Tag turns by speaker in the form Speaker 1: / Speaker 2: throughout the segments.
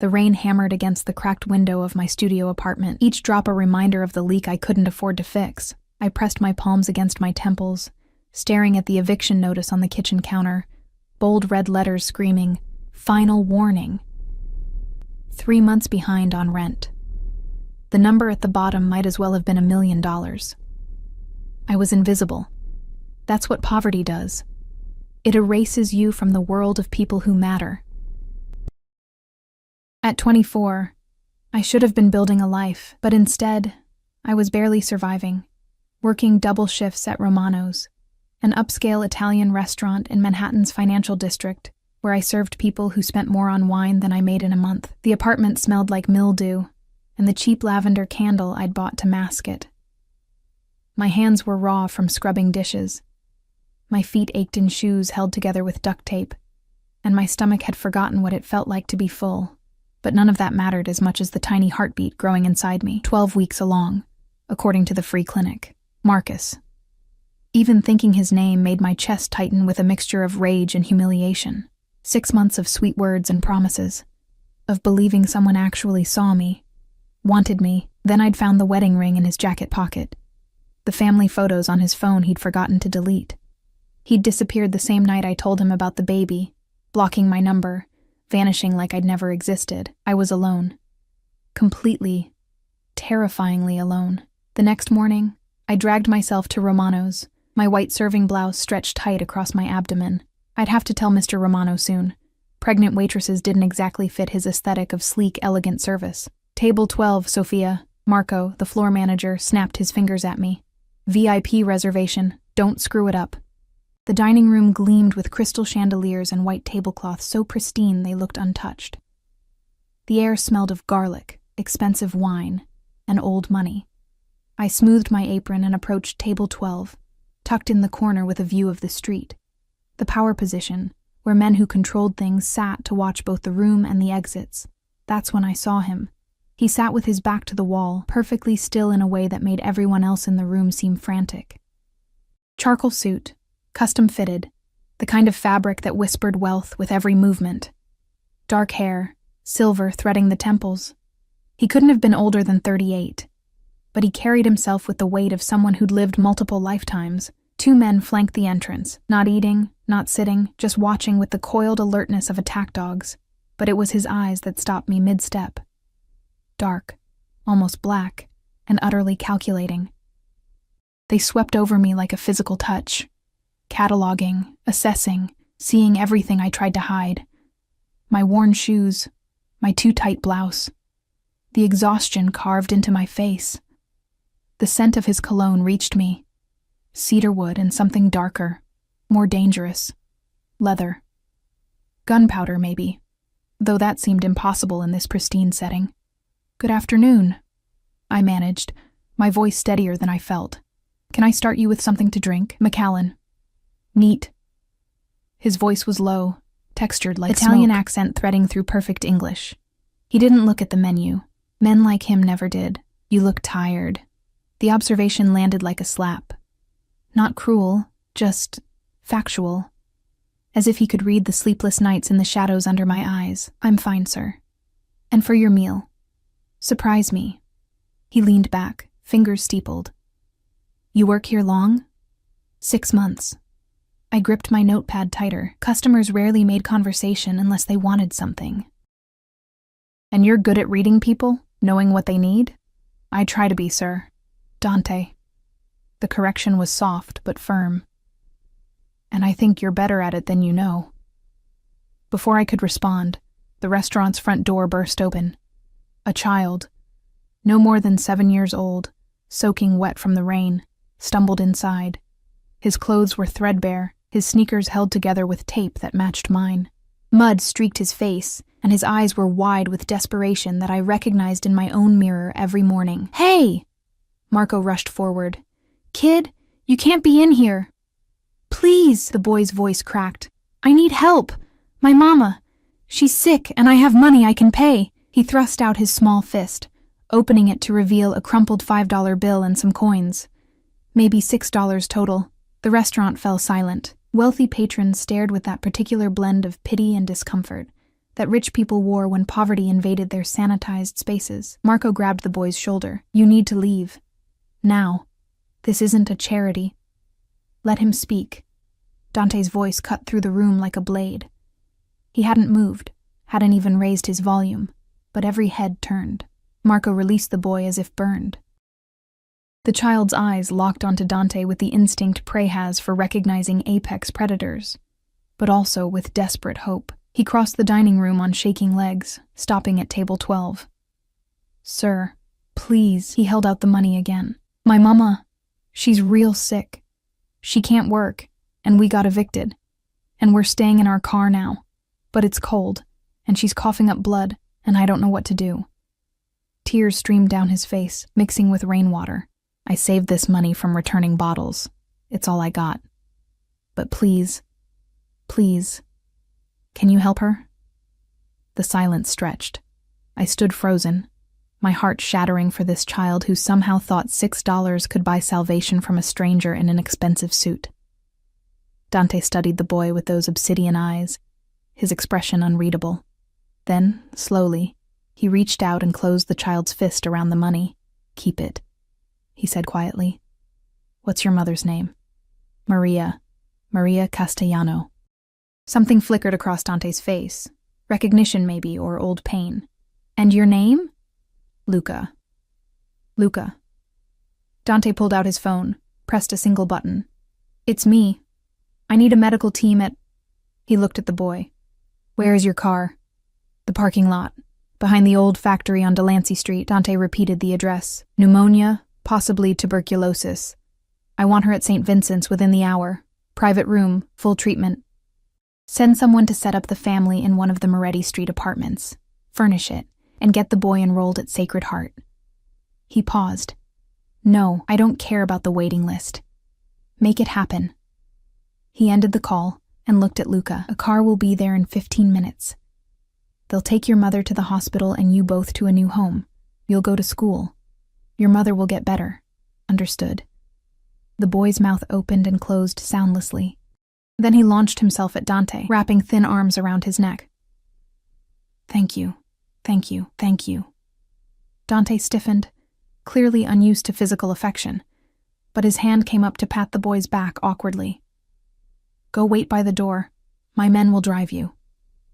Speaker 1: The rain hammered against the cracked window of my studio apartment, each drop a reminder of the leak I couldn't afford to fix. I pressed my palms against my temples, staring at the eviction notice on the kitchen counter, bold red letters screaming, "Final warning." 3 months behind on rent. The number at the bottom might as well have been $1 million. I was invisible. That's what poverty does. It erases you from the world of people who matter. At 24, I should have been building a life, but instead, I was barely surviving, working double shifts at Romano's, an upscale Italian restaurant in Manhattan's financial district, where I served people who spent more on wine than I made in a month. The apartment smelled like mildew, and the cheap lavender candle I'd bought to mask it. My hands were raw from scrubbing dishes. My feet ached in shoes held together with duct tape, and my stomach had forgotten what it felt like to be full. But none of that mattered as much as the tiny heartbeat growing inside me, 12 weeks along, according to the free clinic. Marcus. Even thinking his name made my chest tighten with a mixture of rage and humiliation. 6 months of sweet words and promises, of believing someone actually saw me, wanted me. Then I'd found the wedding ring in his jacket pocket, the family photos on his phone he'd forgotten to delete. He'd disappeared the same night I told him about the baby, blocking my number, vanishing like I'd never existed. I was alone. Completely, terrifyingly alone. The next morning, I dragged myself to Romano's, my white serving blouse stretched tight across my abdomen. I'd have to tell Mr. Romano soon. Pregnant waitresses didn't exactly fit his aesthetic of sleek, elegant service. "Table 12, Sophia." Marco, the floor manager, snapped his fingers at me. "VIP reservation. Don't screw it up." The dining room gleamed with crystal chandeliers and white tablecloths so pristine they looked untouched. The air smelled of garlic, expensive wine, and old money. I smoothed my apron and approached table 12, tucked in the corner with a view of the street. The power position, where men who controlled things sat to watch both the room and the exits. That's when I saw him. He sat with his back to the wall, perfectly still in a way that made everyone else in the room seem frantic. Charcoal suit, custom fitted, the kind of fabric that whispered wealth with every movement. Dark hair, silver threading the temples. He couldn't have been older than 38, but he carried himself with the weight of someone who'd lived multiple lifetimes. 2 men flanked the entrance, not eating, not sitting, just watching with the coiled alertness of attack dogs. But it was his eyes that stopped me mid-step. Dark, almost black, and utterly calculating. They swept over me like a physical touch, cataloging, assessing, seeing everything I tried to hide. My worn shoes, my too tight blouse, the exhaustion carved into my face. The scent of his cologne reached me. Cedarwood and something darker, more dangerous. Leather. Gunpowder, maybe, though that seemed impossible in this pristine setting. "Good afternoon," I managed, my voice steadier than I felt. "Can I start you with something to drink, McAllen?" "Neat." His voice was low, textured like Italian smoke. Accent threading through perfect English. He didn't look at the menu. Men like him never did. "You look tired." The observation landed like a slap. Not cruel, just factual. As if he could read the sleepless nights in the shadows under my eyes. "I'm fine, sir. And for your meal? Surprise me." He leaned back, fingers steepled. "You work here long?" 6 months. I gripped my notepad tighter. Customers rarely made conversation unless they wanted something. "And you're good at reading people, knowing what they need?" "I try to be, sir." "Dante." The correction was soft but firm. "And I think you're better at it than you know." Before I could respond, the restaurant's front door burst open. A child, no more than 7 years old, soaking wet from the rain, stumbled inside. His clothes were threadbare, his sneakers held together with tape that matched mine. Mud streaked his face, and his eyes were wide with desperation that I recognized in my own mirror every morning. "Hey!" Marco rushed forward. "Kid, you can't be in here." "Please," the boy's voice cracked. "I need help. My mama. She's sick, and I have money I can pay." He thrust out his small fist, opening it to reveal a crumpled $5 bill and some coins. Maybe $6 total. The restaurant fell silent. Wealthy patrons stared with that particular blend of pity and discomfort, that rich people wore when poverty invaded their sanitized spaces. Marco grabbed the boy's shoulder. You need to leave. Now. This isn't a charity. Let him speak. Dante's voice cut through the room like a blade. He hadn't moved, hadn't even raised his volume, but every head turned. Marco released the boy as if burned. The child's eyes locked onto Dante with the instinct prey has for recognizing apex predators, but also with desperate hope. He crossed the dining room on shaking legs, stopping at table 12. Sir, please. He held out the money again. My mama, she's real sick. She can't work, and we got evicted. And we're staying in our car now. But it's cold, and she's coughing up blood, and I don't know what to do. Tears streamed down his face, mixing with rainwater. I saved this money from returning bottles. It's all I got. But please, please, can you help her? The silence stretched. I stood frozen, my heart shattering for this child who somehow thought $6 could buy salvation from a stranger in an expensive suit. Dante studied the boy with those obsidian eyes, his expression unreadable. Then, slowly, he reached out and closed the child's fist around the money. Keep it, he said quietly. What's your mother's name? Maria Castellano. Something flickered across Dante's face. Recognition, maybe, or old pain. And your name? Luca. Dante pulled out his phone, pressed a single button. It's me. I need a medical team at... He looked at the boy. Where is your car? The parking lot. Behind the old factory on Delancey Street. Dante repeated the address. Pneumonia, possibly tuberculosis. I want her at St. Vincent's within the hour. Private room, full treatment. Send someone to set up the family in one of the Moretti Street apartments. Furnish it, and get the boy enrolled at Sacred Heart. He paused. No, I don't care about the waiting list. Make it happen. He ended the call and looked at Luca. A car will be there in 15 minutes. They'll take your mother to the hospital and you both to a new home. You'll go to school. Your mother will get better. Understood. The boy's mouth opened and closed soundlessly. Then he launched himself at Dante, wrapping thin arms around his neck. Thank you. Dante stiffened, clearly unused to physical affection, but his hand came up to pat the boy's back awkwardly. Go wait by the door. My men will drive you.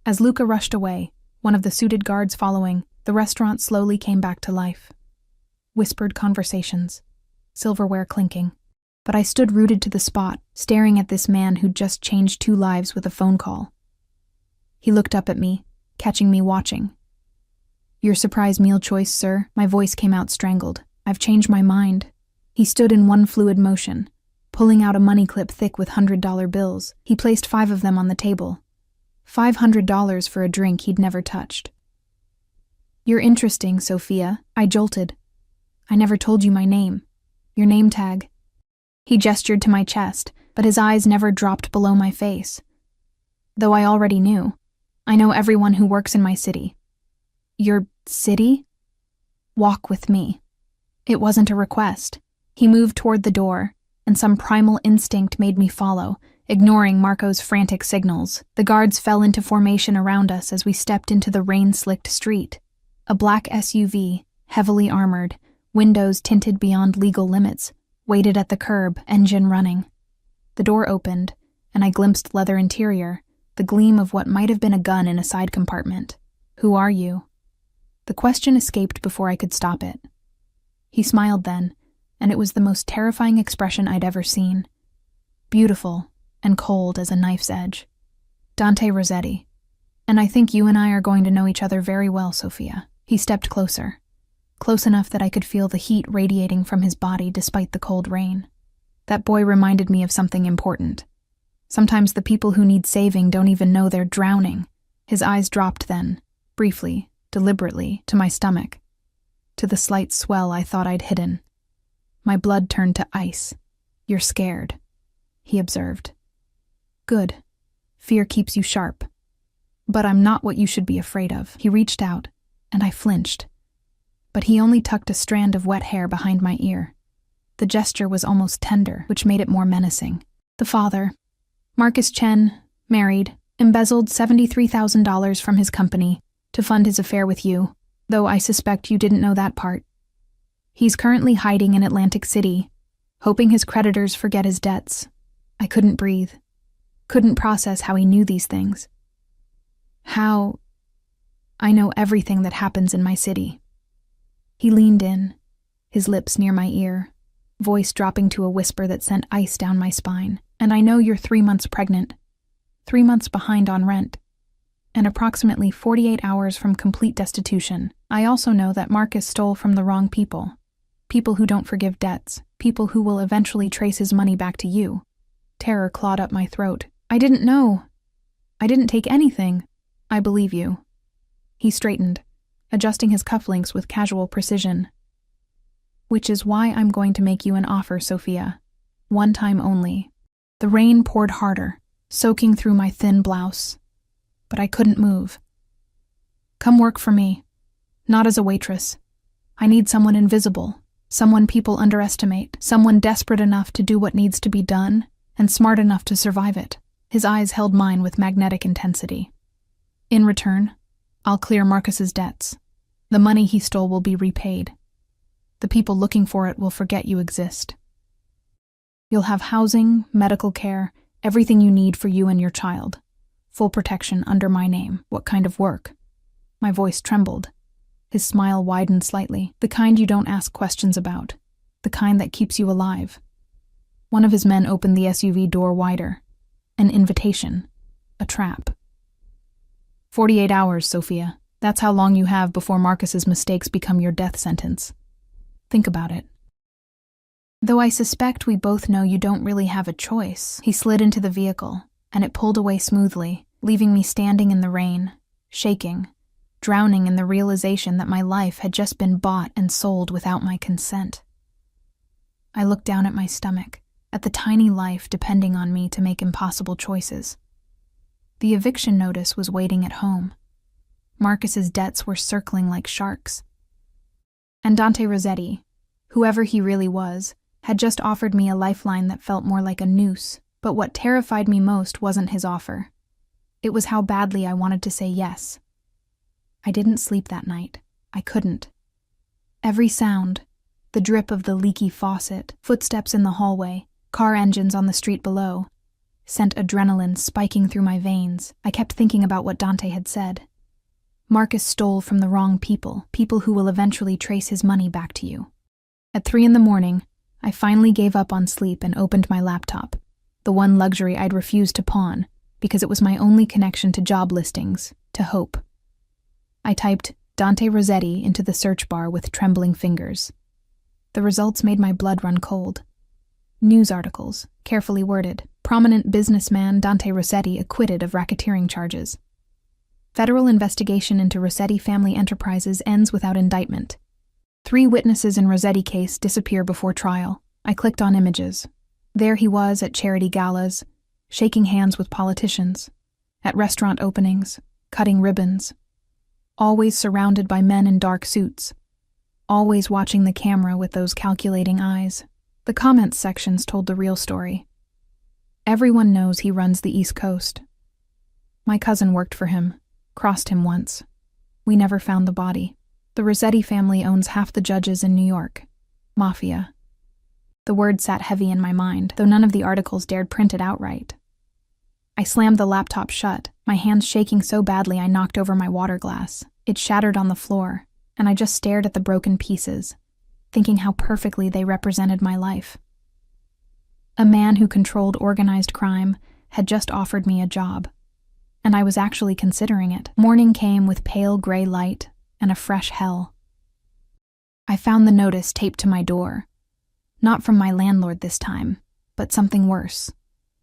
Speaker 1: As Luca rushed away, one of the suited guards following, the restaurant slowly came back to life. Whispered conversations, silverware clinking. But I stood rooted to the spot, staring at this man who'd just changed 2 lives with a phone call. He looked up at me, catching me watching. Your surprise meal choice, sir? My voice came out strangled. I've changed my mind. He stood in one fluid motion, pulling out a money clip thick with $100 bills. He placed 5 of them on the table. $500 for a drink he'd never touched. You're interesting, Sophia. I jolted. I never told you my name. Your name tag. He gestured to my chest, but his eyes never dropped below my face. Though I already knew. I know everyone who works in my city. Your city? Walk with me. It wasn't a request. He moved toward the door, and some primal instinct made me follow, ignoring Marco's frantic signals. The guards fell into formation around us as we stepped into the rain-slicked street. A black SUV, heavily armored, windows tinted beyond legal limits, waited at the curb, engine running. The door opened, and I glimpsed leather interior, the gleam of what might have been a gun in a side compartment. Who are you? The question escaped before I could stop it. He smiled then, and it was the most terrifying expression I'd ever seen. Beautiful and cold as a knife's edge. Dante Rossetti. And I think you and I are going to know each other very well, Sophia. He stepped closer. Close enough that I could feel the heat radiating from his body despite the cold rain. That boy reminded me of something important. Sometimes the people who need saving don't even know they're drowning. His eyes dropped then, briefly, deliberately, to my stomach, to the slight swell I thought I'd hidden. My blood turned to ice. You're scared, he observed. Good. Fear keeps you sharp. But I'm not what you should be afraid of. He reached out, and I flinched. But he only tucked a strand of wet hair behind my ear. The gesture was almost tender, which made it more menacing. The father, Marcus Chen, married, embezzled $73,000 from his company to fund his affair with you, though I suspect you didn't know that part. He's currently hiding in Atlantic City, hoping his creditors forget his debts. I couldn't breathe. Couldn't process how he knew these things. How? I know everything that happens in my city. He leaned in, his lips near my ear, voice dropping to a whisper that sent ice down my spine. And I know you're 3 months pregnant, 3 months behind on rent, and approximately 48 hours from complete destitution. I also know that Marcus stole from the wrong people. People who don't forgive debts, people who will eventually trace his money back to you. Terror clawed up my throat. I didn't know. I didn't take anything. I believe you. He straightened, adjusting his cufflinks with casual precision. Which is why I'm going to make you an offer, Sophia. One time only. The rain poured harder, soaking through my thin blouse. But I couldn't move. Come work for me. Not as a waitress. I need someone invisible, someone people underestimate, someone desperate enough to do what needs to be done and smart enough to survive it. His eyes held mine with magnetic intensity. In return, I'll clear Marcus's debts. The money he stole will be repaid. The people looking for it will forget you exist. You'll have housing, medical care, everything you need for you and your child. Full protection under my name. What kind of work? My voice trembled. His smile widened slightly. The kind you don't ask questions about. The kind that keeps you alive. One of his men opened the SUV door wider. An invitation. A trap. 48 hours, Sophia. That's how long you have before Marcus's mistakes become your death sentence. Think about it. Though I suspect we both know you don't really have a choice. He slid into the vehicle, and it pulled away smoothly, leaving me standing in the rain, shaking, drowning in the realization that my life had just been bought and sold without my consent. I looked down at my stomach, at the tiny life depending on me to make impossible choices. The eviction notice was waiting at home. Marcus's debts were circling like sharks. And Dante Rossetti, whoever he really was, had just offered me a lifeline that felt more like a noose. But what terrified me most wasn't his offer. It was how badly I wanted to say yes. I didn't sleep that night. I couldn't. Every sound, the drip of the leaky faucet, footsteps in the hallway, car engines on the street below, sent adrenaline spiking through my veins. I kept thinking about what Dante had said. Marcus stole from the wrong people, people who will eventually trace his money back to you. At 3 a.m, I finally gave up on sleep and opened my laptop, the one luxury I'd refused to pawn because it was my only connection to job listings, to hope. I typed Dante Rossetti into the search bar with trembling fingers. The results made my blood run cold. News articles, carefully worded. Prominent businessman Dante Rossetti acquitted of racketeering charges. Federal investigation into Rossetti family enterprises ends without indictment. 3 witnesses in Rossetti case disappear before trial. I clicked on images. There he was at charity galas, shaking hands with politicians, at restaurant openings, cutting ribbons, always surrounded by men in dark suits, always watching the camera with those calculating eyes. The comments sections told the real story. Everyone knows he runs the East Coast. My cousin worked for him, crossed him once. We never found the body. The Rossetti family owns half the judges in New York. Mafia. The word sat heavy in my mind, though none of the articles dared print it outright. I slammed the laptop shut, my hands shaking so badly I knocked over my water glass. It shattered on the floor, and I just stared at the broken pieces, thinking how perfectly they represented my life. A man who controlled organized crime had just offered me a job, and I was actually considering it. Morning came with pale gray light and a fresh hell. I found the notice taped to my door. Not from my landlord this time, but something worse.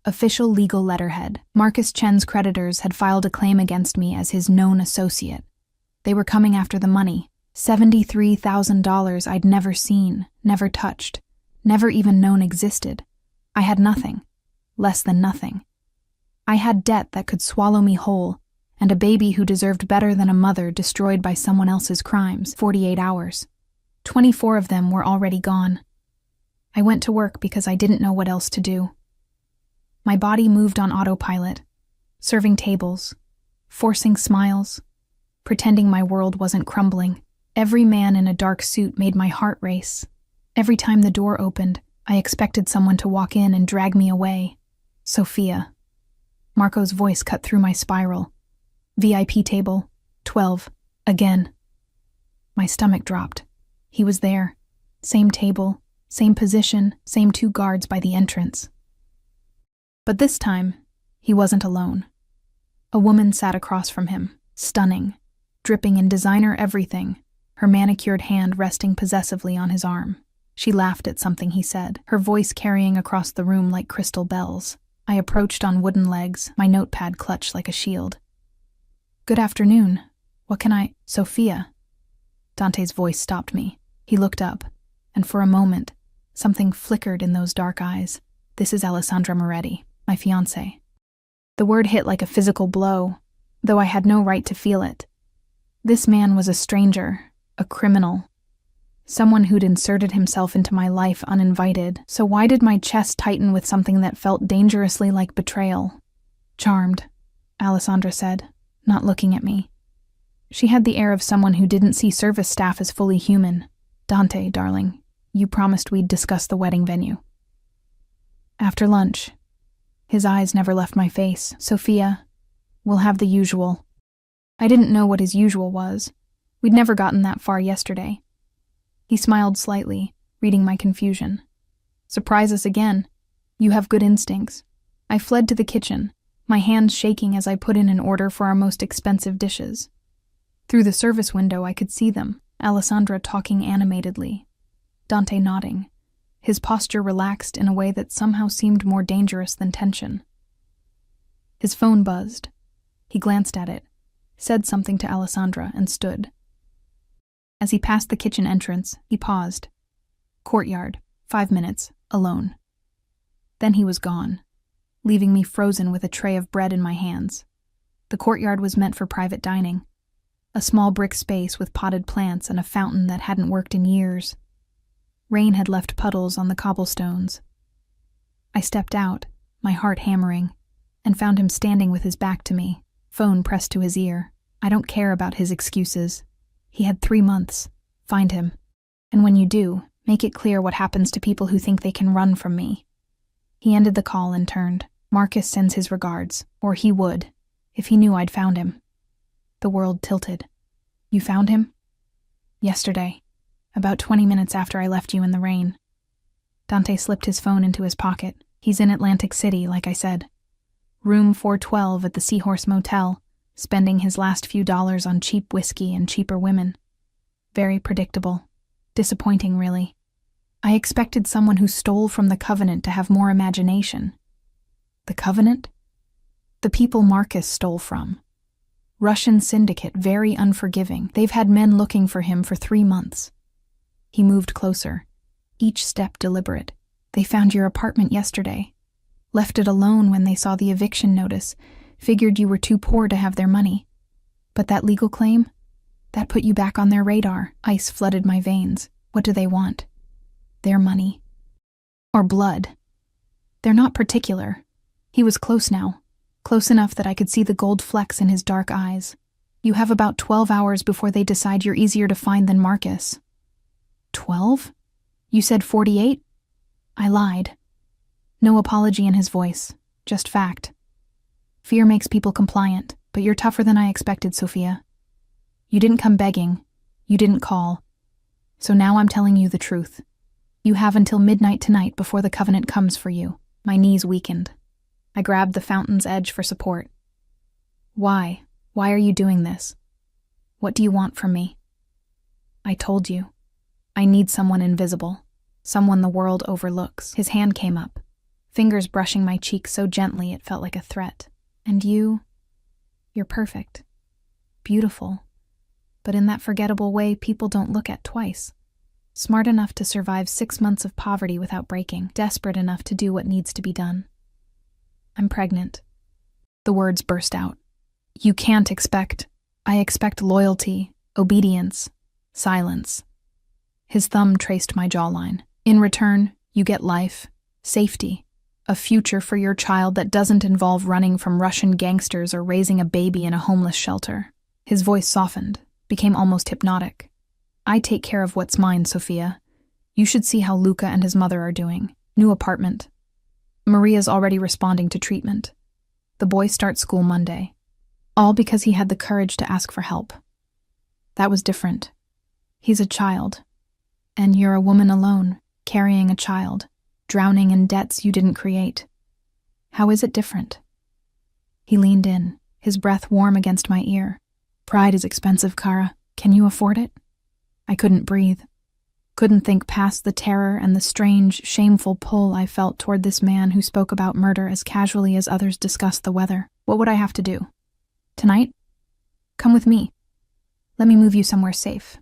Speaker 1: Official legal letterhead. Marcus Chen's creditors had filed a claim against me as his known associate. They were coming after the money. $73,000 I'd never seen, never touched, never even known existed. I had nothing. Less than nothing. I had debt that could swallow me whole, and a baby who deserved better than a mother destroyed by someone else's crimes. 48 hours. 24 of them were already gone. I went to work because I didn't know what else to do. My body moved on autopilot, serving tables, forcing smiles, pretending my world wasn't crumbling. Every man in a dark suit made my heart race. Every time the door opened, I expected someone to walk in and drag me away. Sophia. Marco's voice cut through my spiral. VIP table, 12, again. My stomach dropped. He was there. Same table, same position, same 2 guards by the entrance. But this time, he wasn't alone. A woman sat across from him, stunning, dripping in designer everything, her manicured hand resting possessively on his arm. She laughed at something he said, her voice carrying across the room like crystal bells. I approached on wooden legs, my notepad clutched like a shield. "Good afternoon. What can I—" "Sophia." Dante's voice stopped me. He looked up, and for a moment, something flickered in those dark eyes. "This is Alessandra Moretti, my fiancé." The word hit like a physical blow, though I had no right to feel it. This man was a stranger, a criminal, someone who'd inserted himself into my life uninvited, so why did my chest tighten with something that felt dangerously like betrayal? "Charmed," Alessandra said, not looking at me. She had the air of someone who didn't see service staff as fully human. "Dante, darling, you promised we'd discuss the wedding venue." "After lunch." His eyes never left my face. "Sophia, we'll have the usual." I didn't know what his usual was. We'd never gotten that far yesterday. He smiled slightly, reading my confusion. "Surprise us again. You have good instincts." I fled to the kitchen, my hands shaking as I put in an order for our most expensive dishes. Through the service window I could see them, Alessandra talking animatedly, Dante nodding, his posture relaxed in a way that somehow seemed more dangerous than tension. His phone buzzed. He glanced at it, said something to Alessandra, and stood. As he passed the kitchen entrance, he paused. Courtyard, 5 minutes, alone. Then he was gone, leaving me frozen with a tray of bread in my hands. The courtyard was meant for private dining, a small brick space with potted plants and a fountain that hadn't worked in years. Rain had left puddles on the cobblestones. I stepped out, my heart hammering, and found him standing with his back to me, phone pressed to his ear. I don't care about his excuses. He had 3 months. Find him. And when you do, make it clear what happens to people who think they can run from me. He ended the call and turned. "Marcus sends his regards, or he would, if he knew I'd found him." The world tilted. "You found him?" "Yesterday, about 20 minutes after I left you in the rain." Dante slipped his phone into his pocket. "He's in Atlantic City, like I said. Room 412 at the Seahorse Motel, spending his last few dollars on cheap whiskey and cheaper women. Very predictable. Disappointing, really. I expected someone who stole from the Covenant to have more imagination." The Covenant? The people Marcus stole from. Russian syndicate, very unforgiving. They've had men looking for him for 3 months. He moved closer, each step deliberate. "They found your apartment yesterday. Left it alone when they saw the eviction notice. Figured you were too poor to have their money. But that legal claim? That put you back on their radar." Ice flooded my veins. "What do they want? Their money? Or blood? They're not particular." He was close now, close enough that I could see the gold flecks in his dark eyes. "You have about 12 hours before they decide you're easier to find than Marcus." 12? You said 48? I lied. No apology in his voice, just fact. "Fear makes people compliant, but you're tougher than I expected, Sophia. You didn't come begging. You didn't call. So now I'm telling you the truth. You have until midnight tonight before the Covenant comes for you." My knees weakened. I grabbed the fountain's edge for support. "Why? Why are you doing this? What do you want from me?" "I told you. I need someone invisible. Someone the world overlooks." His hand came up, fingers brushing my cheek so gently it felt like a threat. "And you're perfect. Beautiful. But in that forgettable way people don't look at twice. Smart enough to survive 6 months of poverty without breaking. Desperate enough to do what needs to be done. I'm pregnant." The words burst out. "You can't expect. I expect loyalty, obedience, silence." His thumb traced my jawline. "In return, you get life, safety, A future for your child that doesn't involve running from Russian gangsters or raising a baby in a homeless shelter. His voice softened, became almost hypnotic. I take care of what's mine, Sophia. You should see how Luca and his mother are doing. New apartment. Maria's already responding to treatment. The boy starts school Monday. All because he had the courage to ask for help. That was different. He's a child. And you're a woman alone, carrying a child, drowning in debts you didn't create. How is it different? He leaned in, his breath warm against my ear. Pride is expensive, Kara. Can you afford it? I couldn't breathe. Couldn't think past the terror and the strange, shameful pull I felt toward this man who spoke about murder as casually as others discussed the weather. What would I have to do? Tonight? Come with me. Let me move you somewhere safe.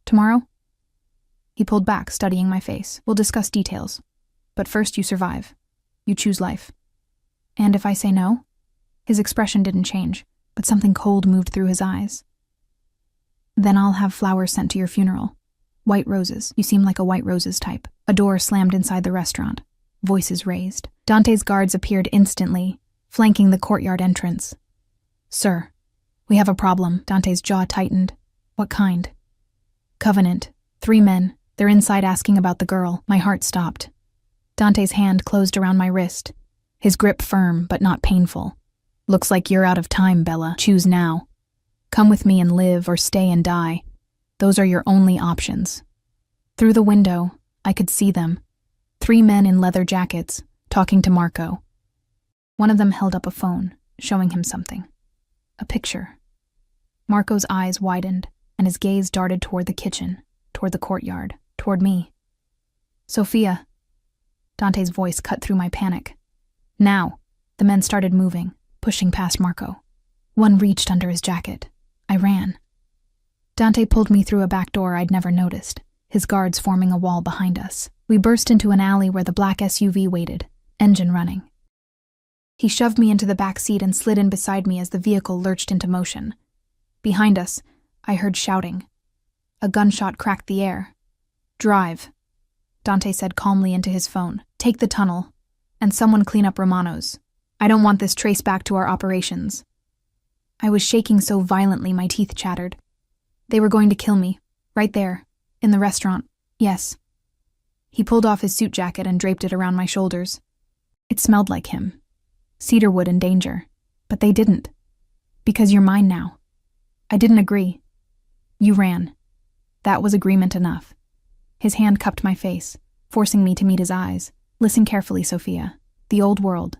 Speaker 1: Tomorrow? He pulled back, studying my face. We'll discuss details. But first you survive. You choose life. And if I say no? His expression didn't change, but something cold moved through his eyes. Then I'll have flowers sent to your funeral. White roses. You seem like a white roses type. A door slammed inside the restaurant. Voices raised. Dante's guards appeared instantly, flanking the courtyard entrance. Sir, we have a problem. Dante's jaw tightened. What kind? Covenant. 3 men. They're inside asking about the girl. My heart stopped. Dante's hand closed around my wrist. His grip firm, but not painful. Looks like you're out of time, Bella. Choose now. Come with me and live, or stay and die. Those are your only options. Through the window, I could see them. 3 men in leather jackets, talking to Marco. One of them held up a phone, showing him something. A picture. Marco's eyes widened, and his gaze darted toward the kitchen, toward the courtyard, toward me. Sophia. Dante's voice cut through my panic. Now. The men started moving, pushing past Marco. One reached under his jacket. I ran. Dante pulled me through a back door I'd never noticed, his guards forming a wall behind us. We burst into an alley where the black SUV waited, engine running. He shoved me into the back seat and slid in beside me as the vehicle lurched into motion. Behind us, I heard shouting. A gunshot cracked the air. Drive, Dante said calmly into his phone. Take the tunnel, and someone clean up Romano's. I don't want this traced back to our operations. I was shaking so violently my teeth chattered. They were going to kill me, right there, in the restaurant, yes. He pulled off his suit jacket and draped it around my shoulders. It smelled like him. Cedarwood and danger. But they didn't. Because you're mine now. I didn't agree. You ran. That was agreement enough. His hand cupped my face, forcing me to meet his eyes. Listen carefully, Sophia. The old world.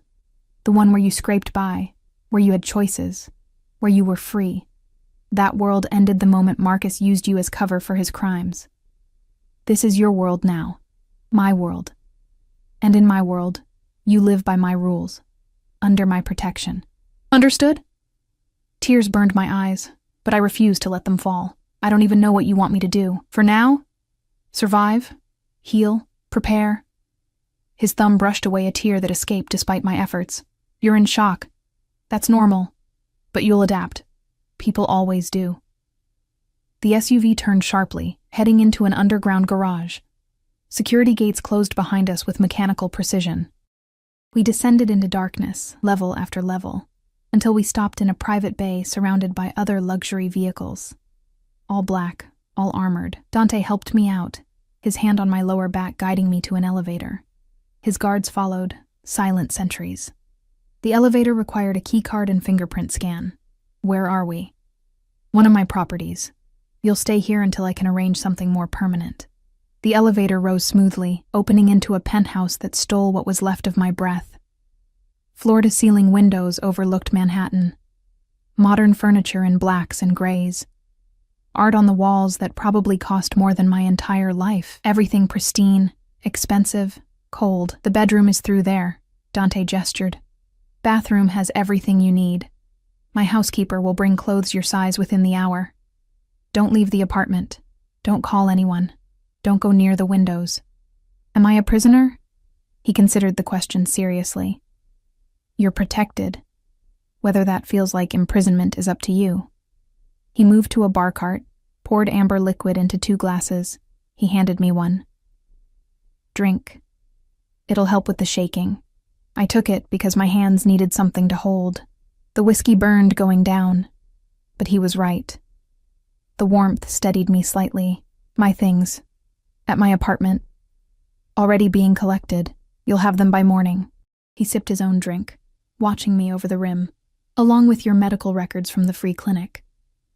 Speaker 1: The one where you scraped by, where you had choices, where you were free. That world ended the moment Marcus used you as cover for his crimes. This is your world now. My world. And in my world, you live by my rules. Under my protection. Understood? Tears burned my eyes, but I refused to let them fall. I don't even know what you want me to do. For now, survive, heal, prepare. His thumb brushed away a tear that escaped despite my efforts. You're in shock. That's normal. But you'll adapt. People always do. The SUV turned sharply, heading into an underground garage. Security gates closed behind us with mechanical precision. We descended into darkness, level after level, until we stopped in a private bay surrounded by other luxury vehicles. All black, all armored. Dante helped me out, his hand on my lower back guiding me to an elevator. His guards followed, silent sentries. The elevator required a keycard and fingerprint scan. Where are we? One of my properties. You'll stay here until I can arrange something more permanent. The elevator rose smoothly, opening into a penthouse that stole what was left of my breath. Floor-to-ceiling windows overlooked Manhattan. Modern furniture in blacks and grays. Art on the walls that probably cost more than my entire life. Everything pristine, expensive, cold. The bedroom is through there, Dante gestured. Bathroom has everything you need. My housekeeper will bring clothes your size within the hour. Don't leave the apartment. Don't call anyone. Don't go near the windows. Am I a prisoner? He considered the question seriously. You're protected. Whether that feels like imprisonment is up to you. He moved to a bar cart, poured amber liquid into 2 glasses. He handed me one. Drink. It'll help with the shaking. I took it because my hands needed something to hold. The whiskey burned going down, but he was right. The warmth steadied me slightly. My things. At my apartment. Already being collected. You'll have them by morning. He sipped his own drink, watching me over the rim. Along with your medical records from the free clinic.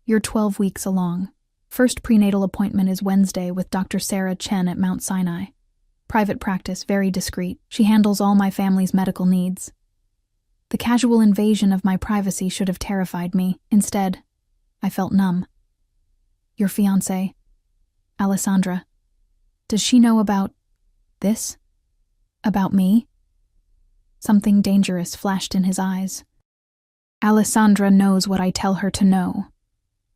Speaker 1: You're 12 weeks along. First prenatal appointment is Wednesday with Dr. Sarah Chen at Mount Sinai. Private practice, very discreet. She handles all my family's medical needs. The casual invasion of my privacy should have terrified me. Instead, I felt numb. Your fiancée, Alessandra. Does she know about this? About me? Something dangerous flashed in his eyes. Alessandra knows what I tell her to know.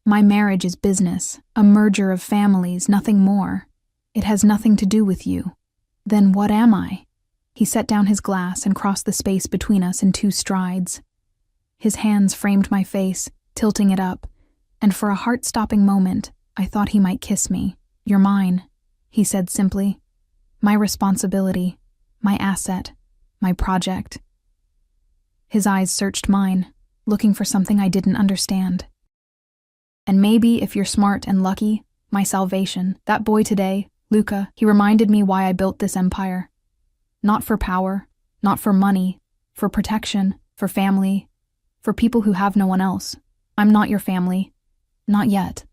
Speaker 1: My marriage is business, a merger of families, nothing more. It has nothing to do with you. Then what am I? He set down his glass and crossed the space between us in 2 strides. His hands framed my face, tilting it up, and for a heart-stopping moment, I thought he might kiss me. You're mine, he said simply. My responsibility, my asset, my project. His eyes searched mine, looking for something I didn't understand. And maybe, if you're smart and lucky, my salvation. That boy today, Luca, he reminded me why I built this empire. Not for power, not for money, for protection, for family, for people who have no one else. I'm not your family. Not yet.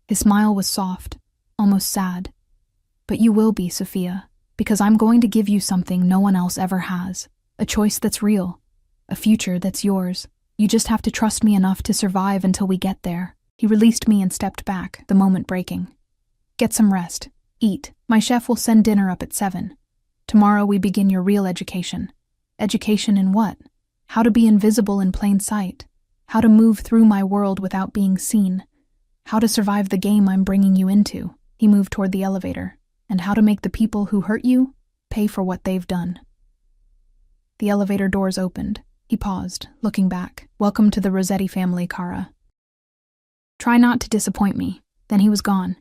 Speaker 1: His smile was soft, almost sad. But you will be, Sophia, because I'm going to give you something no one else ever has. A choice that's real. A future that's yours. You just have to trust me enough to survive until we get there. He released me and stepped back, the moment breaking. Get some rest. Eat. My chef will send dinner up at 7. Tomorrow we begin your real education. Education in what? How to be invisible in plain sight. How to move through my world without being seen. How to survive the game I'm bringing you into. He moved toward the elevator. And how to make the people who hurt you pay for what they've done. The elevator doors opened. He paused, looking back. Welcome to the Rossetti family, Cara. Try not to disappoint me. Then he was gone.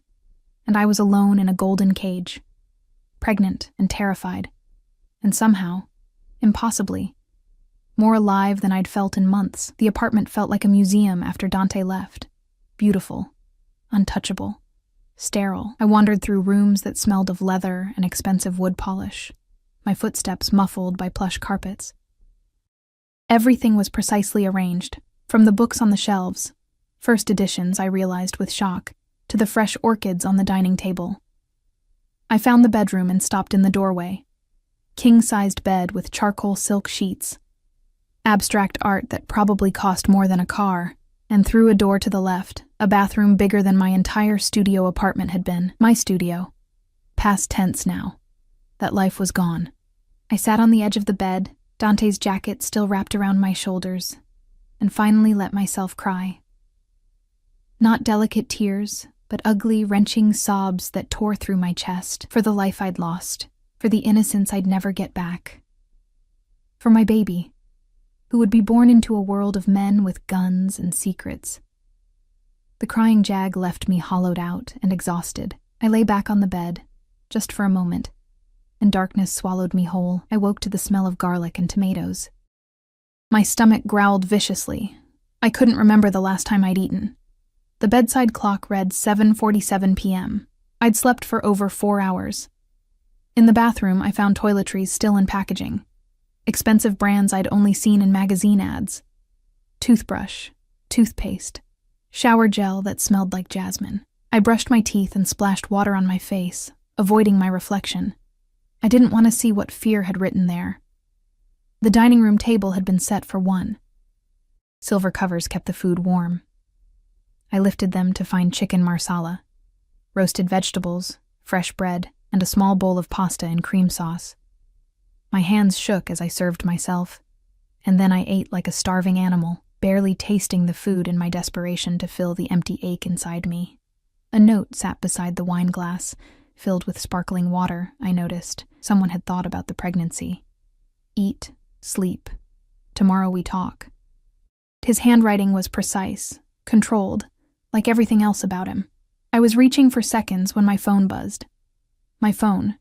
Speaker 1: And I was alone in a golden cage. Pregnant and terrified. And somehow, impossibly, more alive than I'd felt in months. The apartment felt like a museum after Dante left. Beautiful. Untouchable. Sterile. I wandered through rooms that smelled of leather and expensive wood polish. My footsteps muffled by plush carpets. Everything was precisely arranged, from the books on the shelves, first editions I realized with shock, to the fresh orchids on the dining table. I found the bedroom and stopped in the doorway. King-sized bed with charcoal silk sheets. Abstract art that probably cost more than a car, and through a door to the left, a bathroom bigger than my entire studio apartment had been. My studio. Past tense now. That life was gone. I sat on the edge of the bed, Dante's jacket still wrapped around my shoulders, and finally let myself cry. Not delicate tears, but ugly, wrenching sobs that tore through my chest for the life I'd lost, for the innocence I'd never get back. For my baby, who would be born into a world of men with guns and secrets. The crying jag left me hollowed out and exhausted. I lay back on the bed, just for a moment, and darkness swallowed me whole. I woke to the smell of garlic and tomatoes. My stomach growled viciously. I couldn't remember the last time I'd eaten. The bedside clock read 7:47 p.m. I'd slept for over 4 hours. In the bathroom, I found toiletries still in packaging. Expensive brands I'd only seen in magazine ads. Toothbrush, toothpaste, shower gel that smelled like jasmine. I brushed my teeth and splashed water on my face, avoiding my reflection. I didn't want to see what fear had written there. The dining room table had been set for 1. Silver covers kept the food warm. I lifted them to find chicken marsala, roasted vegetables, fresh bread, and a small bowl of pasta in cream sauce. My hands shook as I served myself, and then I ate like a starving animal, barely tasting the food in my desperation to fill the empty ache inside me. A note sat beside the wine glass, filled with sparkling water, I noticed. Someone had thought about the pregnancy. Eat, sleep. Tomorrow we talk. His handwriting was precise, controlled, like everything else about him. I was reaching for seconds when my phone buzzed. My phone.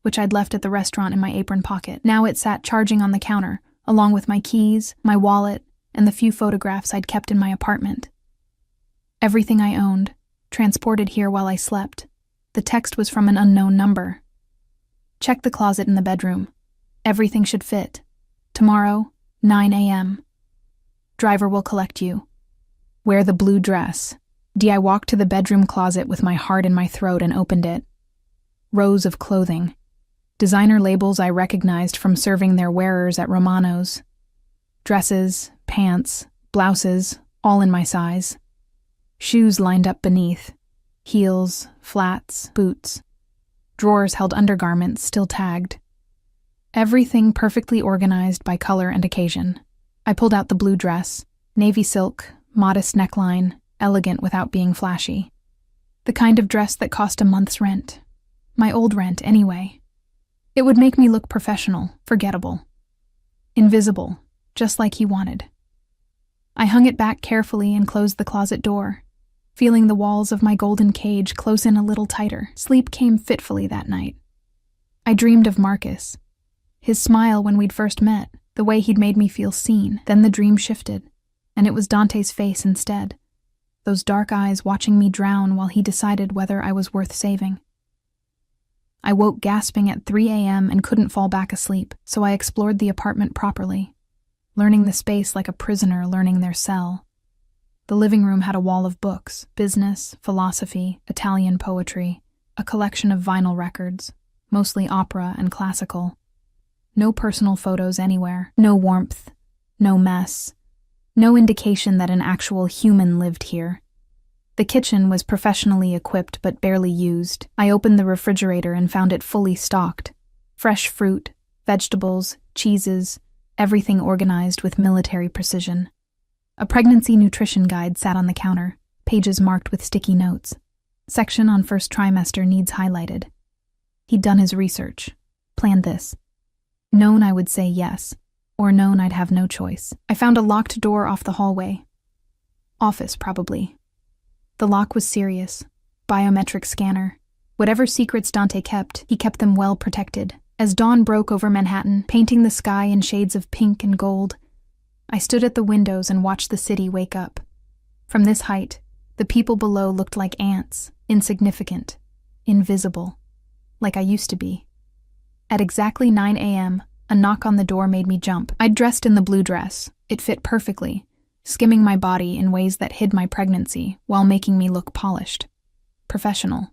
Speaker 1: which I'd left at the restaurant in my apron pocket. Now it sat charging on the counter, along with my keys, my wallet, and the few photographs I'd kept in my apartment. Everything I owned, transported here while I slept. The text was from an unknown number. Check the closet in the bedroom. Everything should fit. Tomorrow, 9 a.m. Driver will collect you. Wear the blue dress. I walked to the bedroom closet with my heart in my throat and opened it. Rows of clothing. Designer labels I recognized from serving their wearers at Romano's. Dresses, pants, blouses, all in my size. Shoes lined up beneath. Heels, flats, boots. Drawers held undergarments still tagged. Everything perfectly organized by color and occasion. I pulled out the blue dress, navy silk, modest neckline, elegant without being flashy. The kind of dress that cost a month's rent. My old rent, anyway. It would make me look professional, forgettable. Invisible, just like he wanted. I hung it back carefully and closed the closet door, feeling the walls of my golden cage close in a little tighter. Sleep came fitfully that night. I dreamed of Marcus. His smile when we'd first met, the way he'd made me feel seen. Then the dream shifted, and it was Dante's face instead. Those dark eyes watching me drown while he decided whether I was worth saving. I woke gasping at 3 a.m. and couldn't fall back asleep, so I explored the apartment properly, learning the space like a prisoner learning their cell. The living room had a wall of books, business, philosophy, Italian poetry, a collection of vinyl records, mostly opera and classical. No personal photos anywhere, no warmth, no mess, no indication that an actual human lived here. The kitchen was professionally equipped but barely used. I opened the refrigerator and found it fully stocked. Fresh fruit, vegetables, cheeses, everything organized with military precision. A pregnancy nutrition guide sat on the counter, pages marked with sticky notes. Section on first trimester needs highlighted. He'd done his research, planned this. Known I would say yes, or known I'd have no choice. I found a locked door off the hallway. Office, probably. The lock was serious. Biometric scanner. Whatever secrets Dante kept, he kept them well protected. As dawn broke over Manhattan, painting the sky in shades of pink and gold, I stood at the windows and watched the city wake up. From this height, the people below looked like ants, insignificant, invisible, like I used to be. At exactly 9 a.m., a knock on the door made me jump. I'd dressed in the blue dress. It fit perfectly, skimming my body in ways that hid my pregnancy while making me look polished. Professional.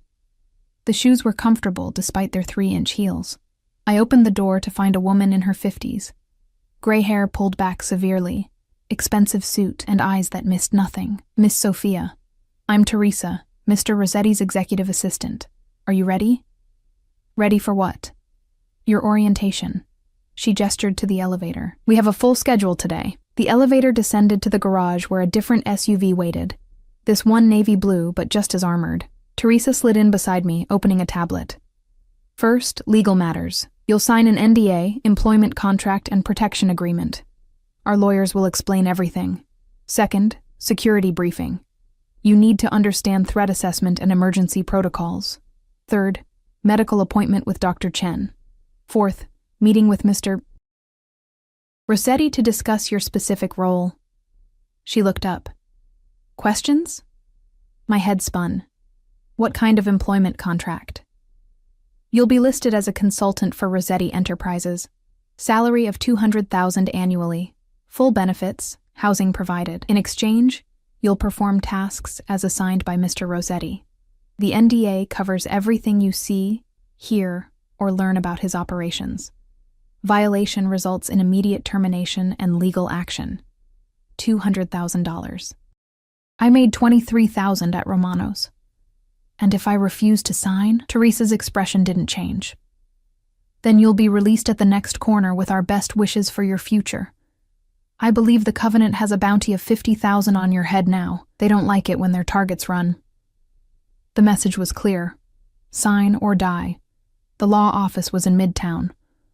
Speaker 1: The shoes were comfortable despite their 3-inch heels. I opened the door to find a woman in her 50s. Gray hair pulled back severely, expensive suit and eyes that missed nothing. Miss Sophia. I'm Teresa, Mr. Rossetti's executive assistant. Are you ready? Ready for what? Your orientation. She gestured to the elevator. We have a full schedule today. The elevator descended to the garage where a different SUV waited. This one navy blue, but just as armored. Teresa slid in beside me, opening a tablet. First, legal matters. You'll sign an NDA, employment contract, and protection agreement. Our lawyers will explain everything. Second, security briefing. You need to understand threat assessment and emergency protocols. Third, medical appointment with Dr. Chen. Fourth, meeting with Mr. Rossetti to discuss your specific role. She looked up. Questions? My head spun. What kind of employment contract? You'll be listed as a consultant for Rossetti Enterprises. Salary of $200,000 annually. Full benefits, housing provided. In exchange, you'll perform tasks as assigned by Mr. Rossetti. The NDA covers everything you see, hear, or learn about his operations. Violation results in immediate termination and legal action. $200,000. I made $23,000 at Romano's. And if I refuse to sign, Teresa's expression didn't change. Then you'll be released at the next corner with our best wishes for your future. I believe the Covenant has a bounty of $50,000 on your head now. They don't like it when their targets run. The message was clear. Sign or die. The law office was in Midtown.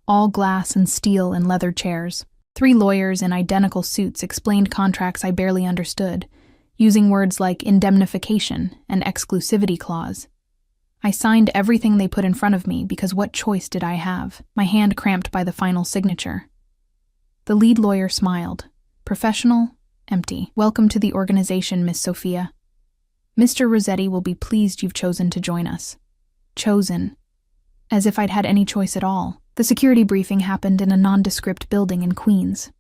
Speaker 1: All glass and steel and leather chairs. 3 lawyers in identical suits explained contracts I barely understood, using words like indemnification and exclusivity clause. I signed everything they put in front of me because what choice did I have? My hand cramped by the final signature. The lead lawyer smiled. Professional, empty. Welcome to the organization, Miss Sophia. Mr. Rossetti will be pleased you've chosen to join us. Chosen. As if I'd had any choice at all. The security briefing happened in a nondescript building in Queens.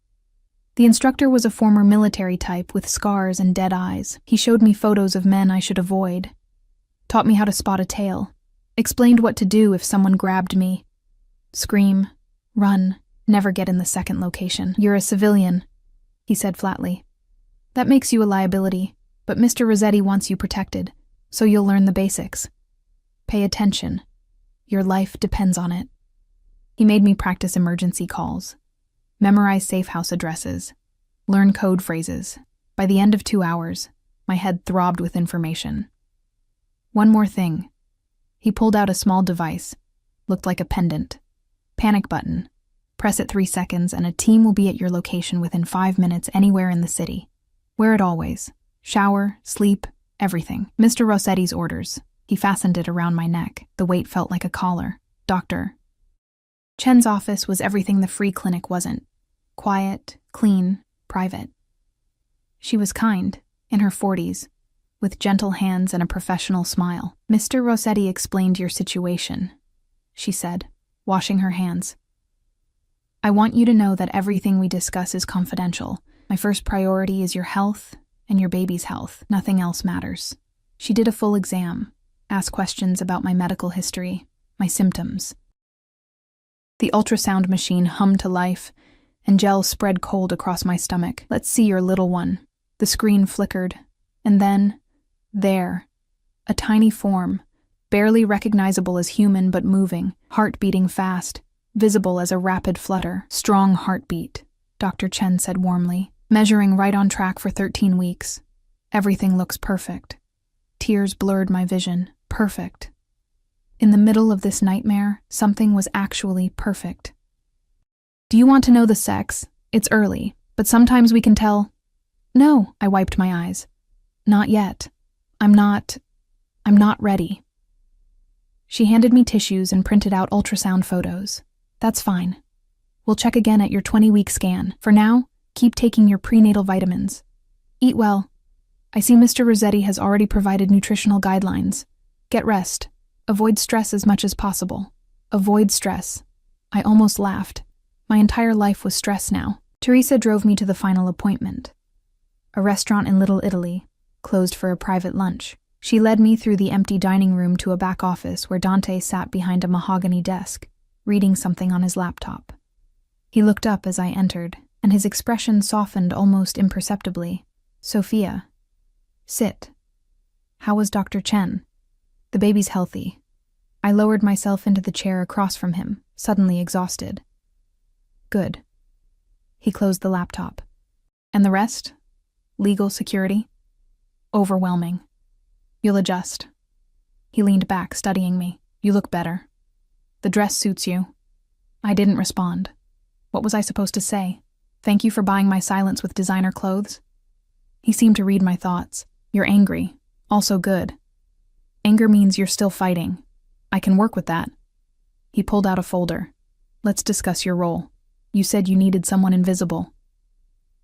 Speaker 1: The instructor was a former military type with scars and dead eyes. He showed me photos of men I should avoid. Taught me how to spot a tail. Explained what to do if someone grabbed me. Scream. Run. Never get in the second location. You're a civilian, he said flatly. That makes you a liability, but Mr. Rossetti wants you protected, so you'll learn the basics. Pay attention. Your life depends on it. He made me practice emergency calls, memorize safe house addresses, learn code phrases. By the end of 2 hours, my head throbbed with information. One more thing. He pulled out a small device, looked like a pendant. Panic button. Press it 3 seconds and a team will be at your location within 5 minutes anywhere in the city. Wear it always. Shower, sleep, everything. Mr. Rossetti's orders. He fastened it around my neck. The weight felt like a collar. Doctor. Chen's office was everything the free clinic wasn't. Quiet, clean, private. She was kind, in her 40s, with gentle hands and a professional smile. Mr. Rossetti explained your situation, she said, washing her hands. I want you to know that everything we discuss is confidential. My first priority is your health and your baby's health. Nothing else matters. She did a full exam, asked questions about my medical history, my symptoms. The ultrasound machine hummed to life, and gel spread cold across my stomach. Let's see your little one. The screen flickered, and then, there, a tiny form, barely recognizable as human but moving, heart beating fast, visible as a rapid flutter. Strong heartbeat, Dr. Chen said warmly, measuring right on track for 13 weeks. Everything looks perfect. Tears blurred my vision. Perfect. In the middle of this nightmare, something was actually perfect. Do you want to know the sex? It's early, but sometimes we can tell. No, I wiped my eyes. Not yet. I'm not ready. She handed me tissues and printed out ultrasound photos. That's fine. We'll check again at your 20-week scan. For now, keep taking your prenatal vitamins. Eat well. I see Mr. Rossetti has already provided nutritional guidelines. Get rest. Avoid stress as much as possible. Avoid stress. I almost laughed. My entire life was stress now. Teresa drove me to the final appointment. A restaurant in Little Italy, closed for a private lunch. She led me through the empty dining room to a back office where Dante sat behind a mahogany desk, reading something on his laptop. He looked up as I entered, and his expression softened almost imperceptibly. Sophia. Sit. How was Dr. Chen? The baby's healthy. I lowered myself into the chair across from him, suddenly exhausted. Good. He closed the laptop. And the rest? Legal security? Overwhelming. You'll adjust. He leaned back, studying me. You look better. The dress suits you. I didn't respond. What was I supposed to say? Thank you for buying my silence with designer clothes? He seemed to read my thoughts. You're angry. Also good. Anger means you're still fighting. I can work with that. He pulled out a folder. Let's discuss your role. You said you needed someone invisible.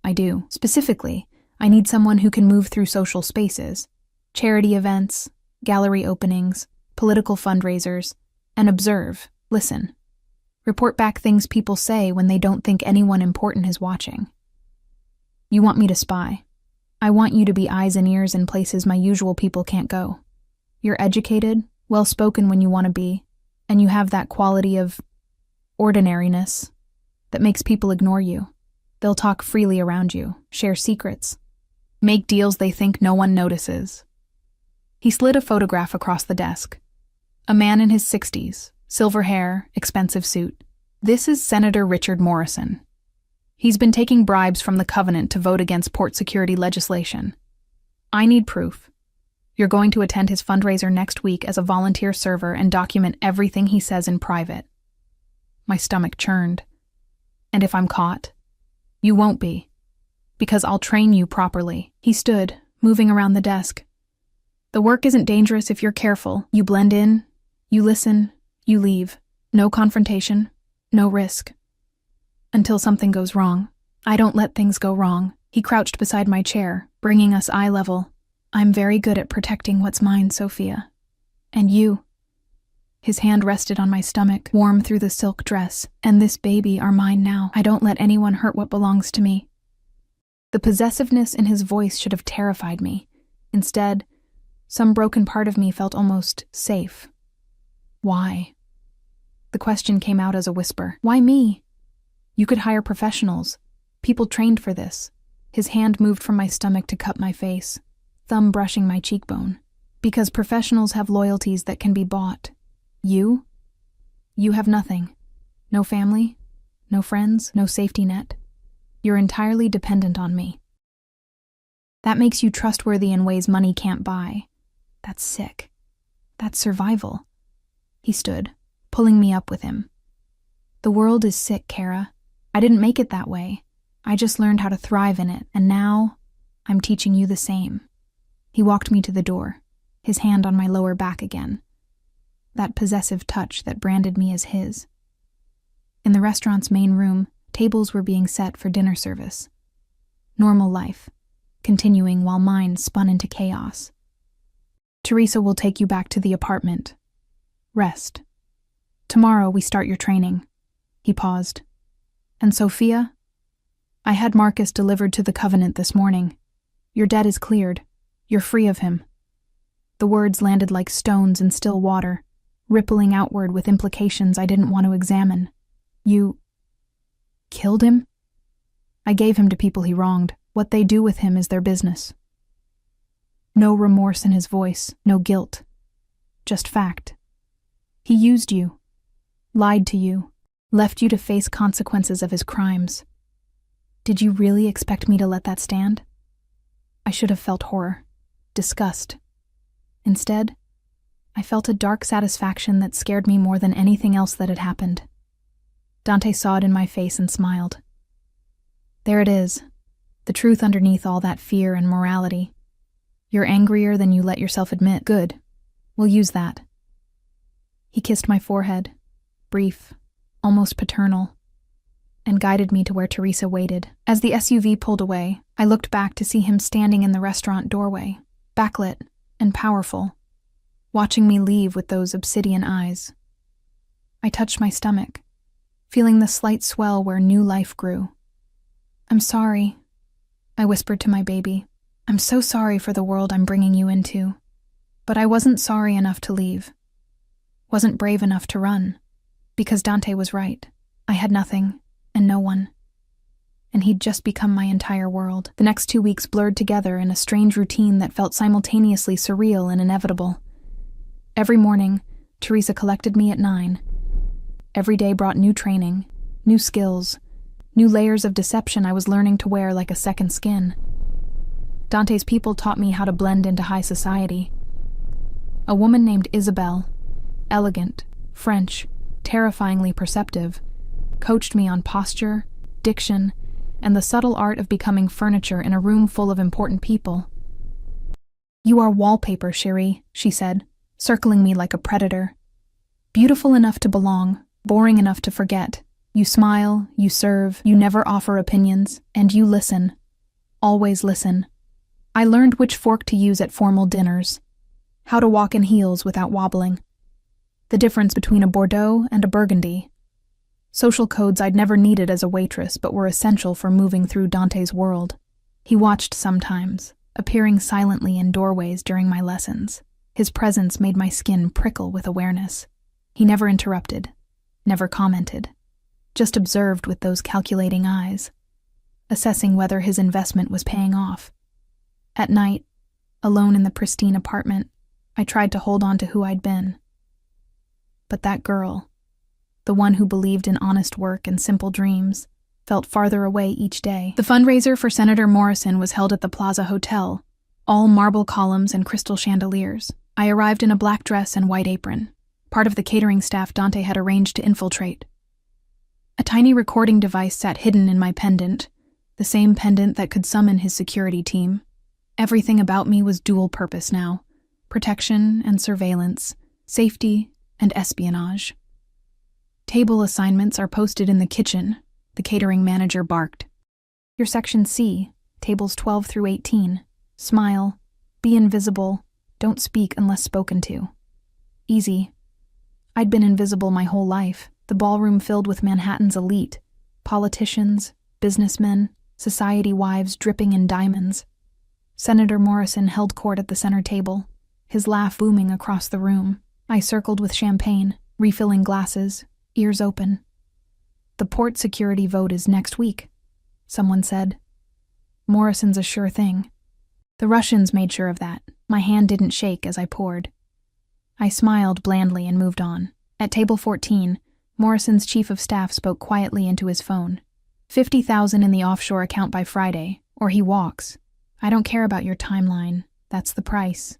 Speaker 1: I do. Specifically, I need someone who can move through social spaces, charity events, gallery openings, political fundraisers, and observe, listen. Report back things people say when they don't think anyone important is watching. You want me to spy. I want you to be eyes and ears in places my usual people can't go. You're educated, well-spoken when you want to be, and you have that quality of ordinariness that makes people ignore you. They'll talk freely around you, share secrets, make deals they think no one notices. He slid a photograph across the desk. A man in his 60s, silver hair, expensive suit. This is Senator Richard Morrison. He's been taking bribes from the Covenant to vote against port security legislation. I need proof. You're going to attend his fundraiser next week as a volunteer server and document everything he says in private. My stomach churned. And if I'm caught? You won't be. Because I'll train you properly. He stood, moving around the desk. The work isn't dangerous if you're careful. You blend in, You listen, you leave. No confrontation, no risk. Until something goes wrong. I don't let things go wrong. He crouched beside my chair, bringing us eye level. I'm very good at protecting what's mine, Sophia. And you? His hand rested on my stomach, warm through the silk dress, and this baby are mine now. I don't let anyone hurt what belongs to me. The possessiveness in his voice should have terrified me. Instead, some broken part of me felt almost safe. Why? The question came out as a whisper. Why me? You could hire professionals. People trained for this. His hand moved from my stomach to cup my face, thumb brushing my cheekbone. Because professionals have loyalties that can be bought. You? You have nothing. No family, no friends, no safety net. You're entirely dependent on me. That makes you trustworthy in ways money can't buy. That's sick. That's survival. He stood, pulling me up with him. The world is sick, Kara. I didn't make it that way. I just learned how to thrive in it, and now I'm teaching you the same. He walked me to the door, his hand on my lower back again. That possessive touch that branded me as his. In the restaurant's main room, tables were being set for dinner service. Normal life, continuing while mine spun into chaos. Teresa will take you back to the apartment. Rest. Tomorrow we start your training. He paused. And Sophia? I had Marcus delivered to the Covenant this morning. Your debt is cleared. You're free of him. The words landed like stones in still water, rippling outward with implications I didn't want to examine. You killed him? I gave him to people he wronged. What they do with him is their business. No remorse in his voice, no guilt. Just fact. He used you, lied to you, left you to face consequences of his crimes. Did you really expect me to let that stand? I should have felt horror, disgust. Instead, I felt a dark satisfaction that scared me more than anything else that had happened. Dante saw it in my face and smiled. There it is, the truth underneath all that fear and morality. You're angrier than you let yourself admit. Good. We'll use that. He kissed my forehead, brief, almost paternal, and guided me to where Teresa waited. As the SUV pulled away, I looked back to see him standing in the restaurant doorway, backlit and powerful, watching me leave with those obsidian eyes. I touched my stomach, feeling the slight swell where new life grew. I'm sorry, I whispered to my baby. I'm so sorry for the world I'm bringing you into. But I wasn't sorry enough to leave. Wasn't brave enough to run. Because Dante was right. I had nothing, and no one. And he'd just become my entire world. The next 2 weeks blurred together in a strange routine that felt simultaneously surreal and inevitable. Every morning, Teresa collected me at 9. Every day brought new training, new skills, new layers of deception I was learning to wear like a second skin. Dante's people taught me how to blend into high society. A woman named Isabel, elegant, French, terrifyingly perceptive, coached me on posture, diction, and the subtle art of becoming furniture in a room full of important people. You are wallpaper, chérie, she said, circling me like a predator. Beautiful enough to belong, boring enough to forget. You smile, you serve, you never offer opinions, and you listen. Always listen. I learned which fork to use at formal dinners, how to walk in heels without wobbling, the difference between a Bordeaux and a Burgundy. Social codes I'd never needed as a waitress but were essential for moving through Dante's world. He watched sometimes, appearing silently in doorways during my lessons. His presence made my skin prickle with awareness. He never interrupted, never commented, just observed with those calculating eyes, assessing whether his investment was paying off. At night, alone in the pristine apartment, I tried to hold on to who I'd been. But that girl, the one who believed in honest work and simple dreams, felt farther away each day. The fundraiser for Senator Morrison was held at the Plaza Hotel, all marble columns and crystal chandeliers. I arrived in a black dress and white apron, part of the catering staff Dante had arranged to infiltrate. A tiny recording device sat hidden in my pendant, the same pendant that could summon his security team. Everything about me was dual purpose now, protection and surveillance, safety and espionage. Table assignments are posted in the kitchen, the catering manager barked. Your section C, tables 12 through 18. Smile, be invisible, don't speak unless spoken to. Easy. I'd been invisible my whole life, the ballroom filled with Manhattan's elite, politicians, businessmen, society wives dripping in diamonds. Senator Morrison held court at the center table, his laugh booming across the room. I circled with champagne, refilling glasses, ears open. The port security vote is next week, someone said. Morrison's a sure thing. The Russians made sure of that. My hand didn't shake as I poured. I smiled blandly and moved on. At table 14, Morrison's chief of staff spoke quietly into his phone. 50,000 in the offshore account by Friday, or he walks. I don't care about your timeline. That's the price.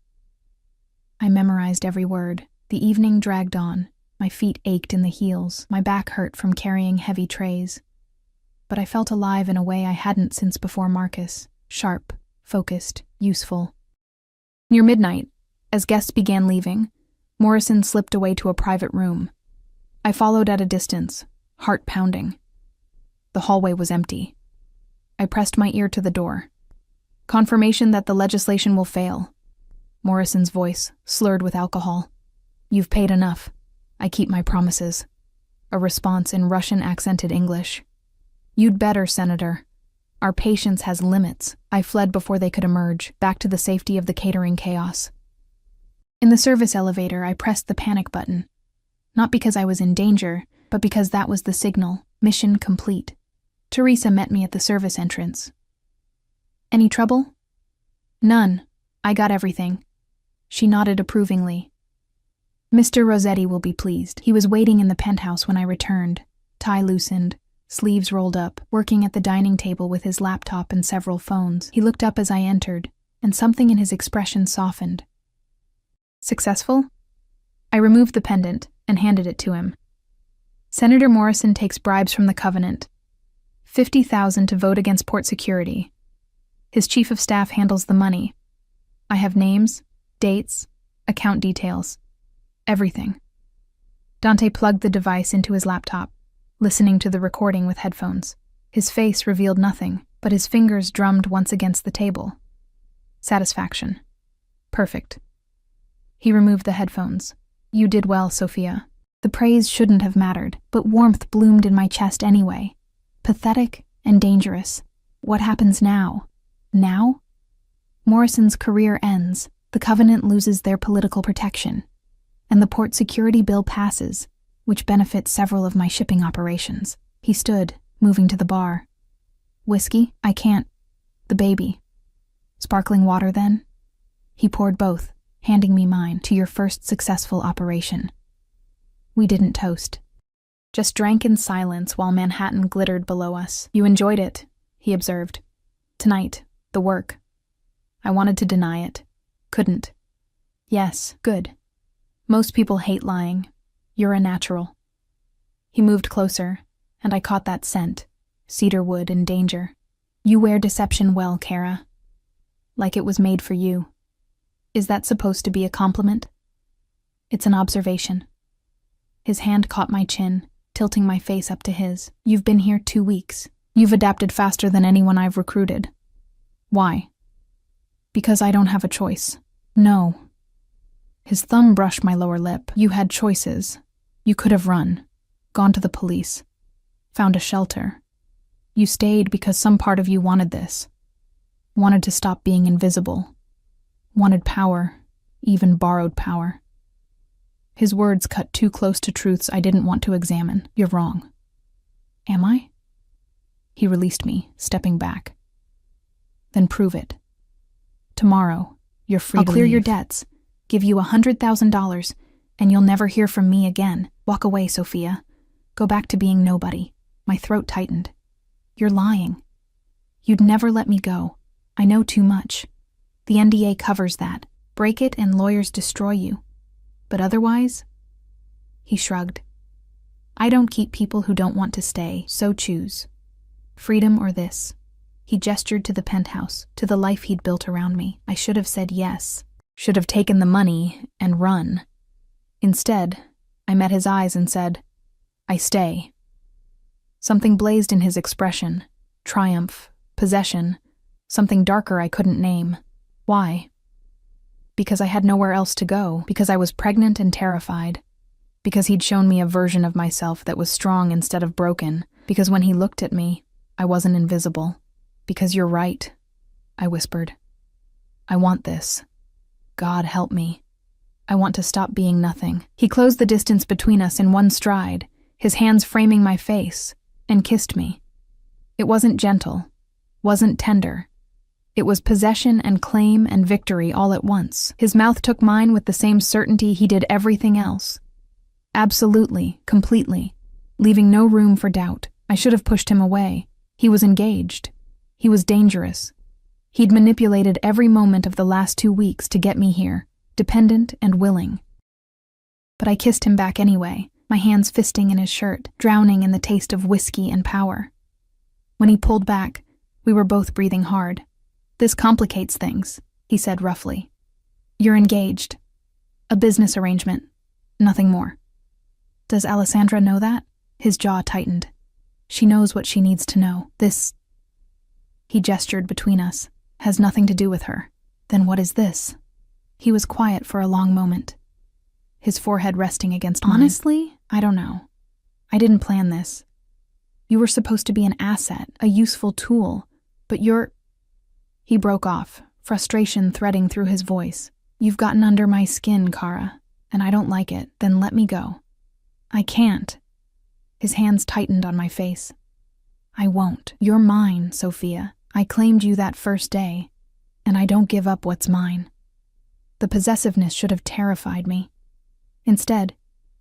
Speaker 1: I memorized every word. The evening dragged on. My feet ached in the heels. My back hurt from carrying heavy trays. But I felt alive in a way I hadn't since before Marcus. Sharp, focused, useful. Near midnight, as guests began leaving, Morrison slipped away to a private room. I followed at a distance, heart pounding. The hallway was empty. I pressed my ear to the door. Confirmation that the legislation will fail. Morrison's voice, slurred with alcohol. You've paid enough. I keep my promises. A response in Russian-accented English. You'd better, Senator. Our patience has limits. I fled before they could emerge, back to the safety of the catering chaos. In the service elevator, I pressed the panic button. Not because I was in danger, but because that was the signal. Mission complete. Teresa met me at the service entrance. Any trouble? None. I got everything. She nodded approvingly. Mr. Rossetti will be pleased. He was waiting in the penthouse when I returned, tie loosened, sleeves rolled up, working at the dining table with his laptop and several phones. He looked up as I entered, and something in his expression softened. Successful? I removed the pendant and handed it to him. Senator Morrison takes bribes from the Covenant. 50,000 to vote against port security. His chief of staff handles the money. I have names, dates, account details. Everything. Dante plugged the device into his laptop, listening to the recording with headphones. His face revealed nothing, but his fingers drummed once against the table. Satisfaction. Perfect. He removed the headphones. You did well, Sophia. The praise shouldn't have mattered, but warmth bloomed in my chest anyway. Pathetic and dangerous. What happens now? Now? Morrison's career ends. The Covenant loses their political protection. And the port security bill passes, which benefits several of my shipping operations. He stood, moving to the bar. Whiskey? I can't. The baby. Sparkling water, then? He poured both, handing me mine. To your first successful operation. We didn't toast. Just drank in silence while Manhattan glittered below us. You enjoyed it, he observed. Tonight, the work. I wanted to deny it. Couldn't. Yes, good. Most people hate lying. You're a natural. He moved closer, and I caught that scent, cedarwood and danger. You wear deception well, Kara. Like it was made for you. Is that supposed to be a compliment? It's an observation. His hand caught my chin, tilting my face up to his. You've been here 2 weeks. You've adapted faster than anyone I've recruited. Why? Because I don't have a choice. No. His thumb brushed my lower lip. You had choices. You could have run, gone to the police, found a shelter. You stayed because some part of you wanted this. Wanted to stop being invisible. Wanted power, even borrowed power. His words cut too close to truths I didn't want to examine. You're wrong. Am I? He released me, stepping back. Then prove it. Tomorrow, you're free to leave. I'll clear your debts, give you $100,000, and you'll never hear from me again. Walk away, Sophia. Go back to being nobody. My throat tightened. You're lying. You'd never let me go. I know too much. The NDA covers that. Break it and lawyers destroy you. But otherwise? He shrugged. I don't keep people who don't want to stay, so choose. Freedom or this. He gestured to the penthouse, to the life he'd built around me. I should have said yes. Should have taken the money and run. Instead, I met his eyes and said, "I stay." Something blazed in his expression. Triumph, possession, something darker I couldn't name. Why? Because I had nowhere else to go, because I was pregnant and terrified, because he'd shown me a version of myself that was strong instead of broken, because when he looked at me, I wasn't invisible. Because you're right, I whispered. I want this. God help me. I want to stop being nothing. He closed the distance between us in one stride, his hands framing my face, and kissed me. It wasn't gentle, wasn't tender. It was possession and claim and victory all at once. His mouth took mine with the same certainty he did everything else. Absolutely, completely, leaving no room for doubt. I should have pushed him away. He was engaged. He was dangerous. He'd manipulated every moment of the last 2 weeks to get me here, dependent and willing. But I kissed him back anyway, my hands fisting in his shirt, drowning in the taste of whiskey and power. When he pulled back, we were both breathing hard. "This complicates things," he said roughly. "You're engaged. A business arrangement. Nothing more." "Does Alessandra know that?" His jaw tightened. "She knows what she needs to know. This," he gestured between us, "has nothing to do with her." "Then what is this?" He was quiet for a long moment, his forehead resting against mine. "Honestly, I don't know. I didn't plan this. You were supposed to be an asset, a useful tool, but you're—" He broke off, frustration threading through his voice. "You've gotten under my skin, Kara, and I don't like it. Then let me go." "I can't." His hands tightened on my face. "I won't. You're mine, Sophia. I claimed you that first day, and I don't give up what's mine." The possessiveness should have terrified me. Instead,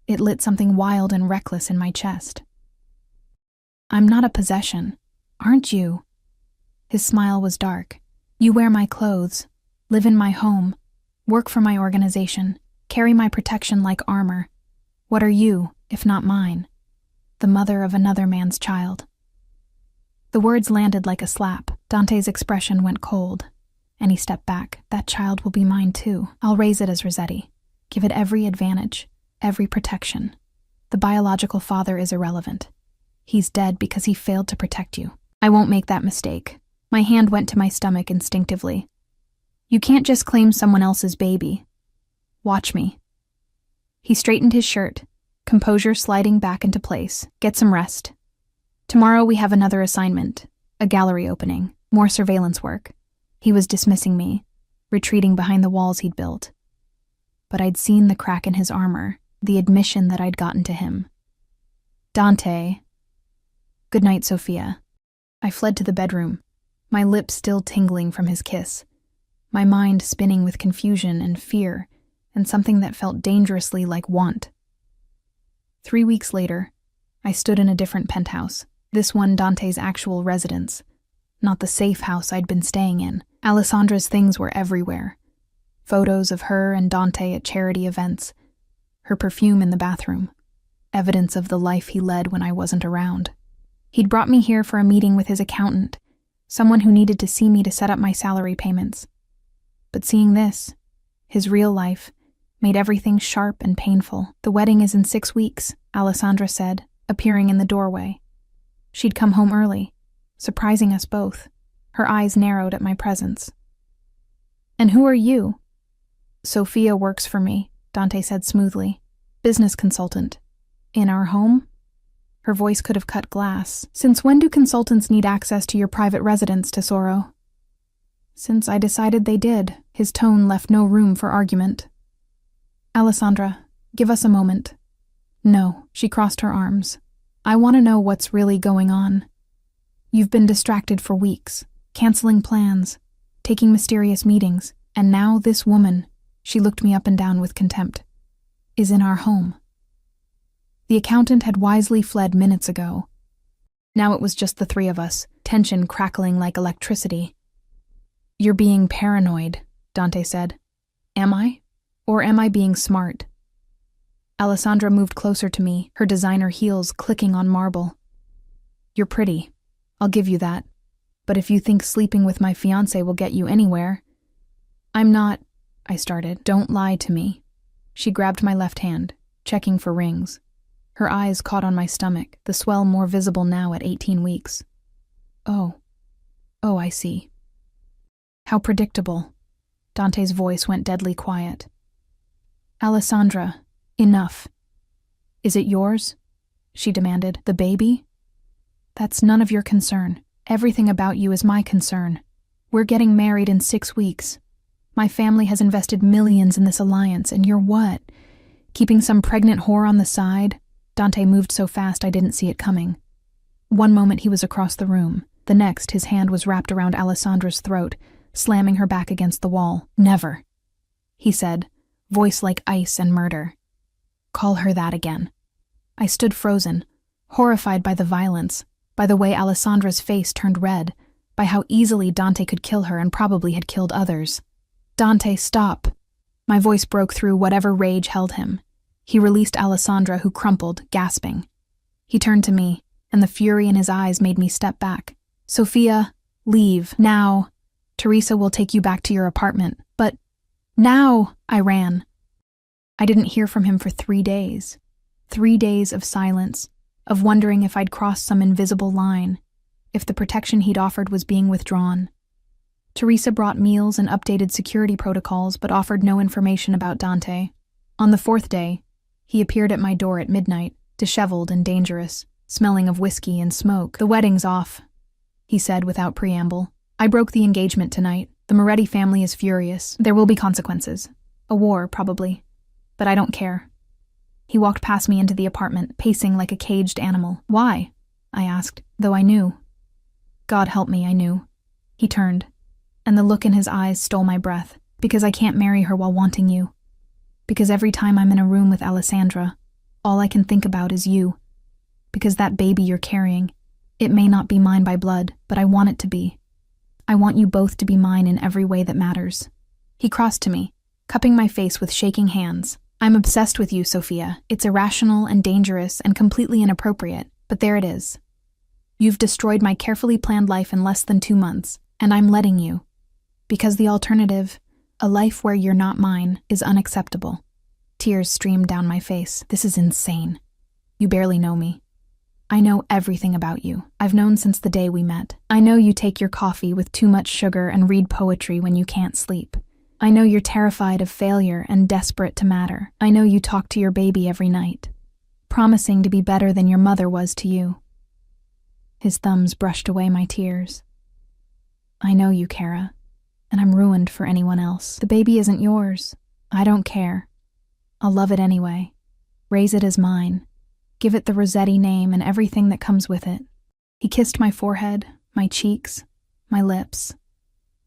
Speaker 1: it lit something wild and reckless in my chest. "I'm not a possession, aren't you?" His smile was dark. "You wear my clothes, live in my home, work for my organization, carry my protection like armor. What are you, if not mine? The mother of another man's child." The words landed like a slap. Dante's expression went cold, and he stepped back. "That child will be mine too. I'll raise it as Rossetti. Give it every advantage, every protection. The biological father is irrelevant. He's dead because he failed to protect you. I won't make that mistake." My hand went to my stomach instinctively. "You can't just claim someone else's baby. Watch me." He straightened his shirt, composure sliding back into place. "Get some rest. Tomorrow we have another assignment, a gallery opening, more surveillance work." He was dismissing me, retreating behind the walls he'd built. But I'd seen the crack in his armor, the admission that I'd gotten to him. "Dante." "Good night, Sophia." I fled to the bedroom, my lips still tingling from his kiss, my mind spinning with confusion and fear and something that felt dangerously like want. 3 weeks later, I stood in a different penthouse, this one Dante's actual residence, not the safe house I'd been staying in. Alessandra's things were everywhere. Photos of her and Dante at charity events, her perfume in the bathroom, evidence of the life he led when I wasn't around. He'd brought me here for a meeting with his accountant, someone who needed to see me to set up my salary payments. But seeing this, his real life, made everything sharp and painful. "The wedding is in 6 weeks, Alessandra said, appearing in the doorway. She'd come home early, surprising us both. Her eyes narrowed at my presence. "And who are you?" "Sophia works for me," Dante said smoothly. "Business consultant. In our home?" Her voice could have cut glass. "Since when do consultants need access to your private residence, Tesoro?" "Since I decided they did." His tone left no room for argument. "Alessandra, give us a moment." "No," she crossed her arms. "I want to know what's really going on. You've been distracted for weeks, canceling plans, taking mysterious meetings, and now this woman," she looked me up and down with contempt, "is in our home." The accountant had wisely fled minutes ago. Now it was just the three of us, tension crackling like electricity. "You're being paranoid," Dante said. "Am I? Or am I being smart?" Alessandra moved closer to me, her designer heels clicking on marble. "You're pretty. I'll give you that. But if you think sleeping with my fiancé will get you anywhere—" "I'm not," I started. "Don't lie to me." She grabbed my left hand, checking for rings. Her eyes caught on my stomach, the swell more visible now at 18 weeks. Oh, I see. How predictable. Dante's voice went deadly quiet. Alessandra, enough. Is it yours? She demanded. The baby? That's none of your concern. Everything about you is my concern. We're getting married in 6 weeks. My family has invested millions in this alliance, and you're what? Keeping some pregnant whore on the side? Dante moved so fast I didn't see it coming. One moment he was across the room. The next, his hand was wrapped around Alessandra's throat, slamming her back against the wall. Never, he said, voice like ice and murder. Call her that again. I stood frozen, horrified by the violence, by the way Alessandra's face turned red, by how easily Dante could kill her and probably had killed others. Dante, stop. My voice broke through whatever rage held him. He released Alessandra, who crumpled, gasping. He turned to me, and the fury in his eyes made me step back. Sophia, leave, now. Teresa will take you back to your apartment. But now, I ran. I didn't hear from him for 3 days. 3 days of silence, of wondering if I'd crossed some invisible line, if the protection he'd offered was being withdrawn. Teresa brought meals and updated security protocols, but offered no information about Dante. On the 4th day, he appeared at my door at midnight, disheveled and dangerous, smelling of whiskey and smoke. The wedding's off, he said without preamble. I broke the engagement tonight. The Moretti family is furious. There will be consequences. A war, probably. But I don't care. He walked past me into the apartment, pacing like a caged animal. Why? I asked, though I knew. God help me, I knew. He turned, and the look in his eyes stole my breath. Because I can't marry her while wanting you. Because every time I'm in a room with Alessandra, all I can think about is you. Because that baby you're carrying, it may not be mine by blood, but I want it to be. I want you both to be mine in every way that matters. He crossed to me, cupping my face with shaking hands. I'm obsessed with you, Sophia. It's irrational and dangerous and completely inappropriate, but there it is. You've destroyed my carefully planned life in less than 2 months, and I'm letting you. Because the alternative, a life where you're not mine, is unacceptable. Tears streamed down my face. This is insane. You barely know me. I know everything about you. I've known since the day we met. I know you take your coffee with too much sugar and read poetry when you can't sleep. I know you're terrified of failure and desperate to matter. I know you talk to your baby every night, promising to be better than your mother was to you. His thumbs brushed away my tears. I know you, Kara, and I'm ruined for anyone else. The baby isn't yours. I don't care. I'll love it anyway. Raise it as mine. Give it the Rossetti name and everything that comes with it. He kissed my forehead, my cheeks, my lips.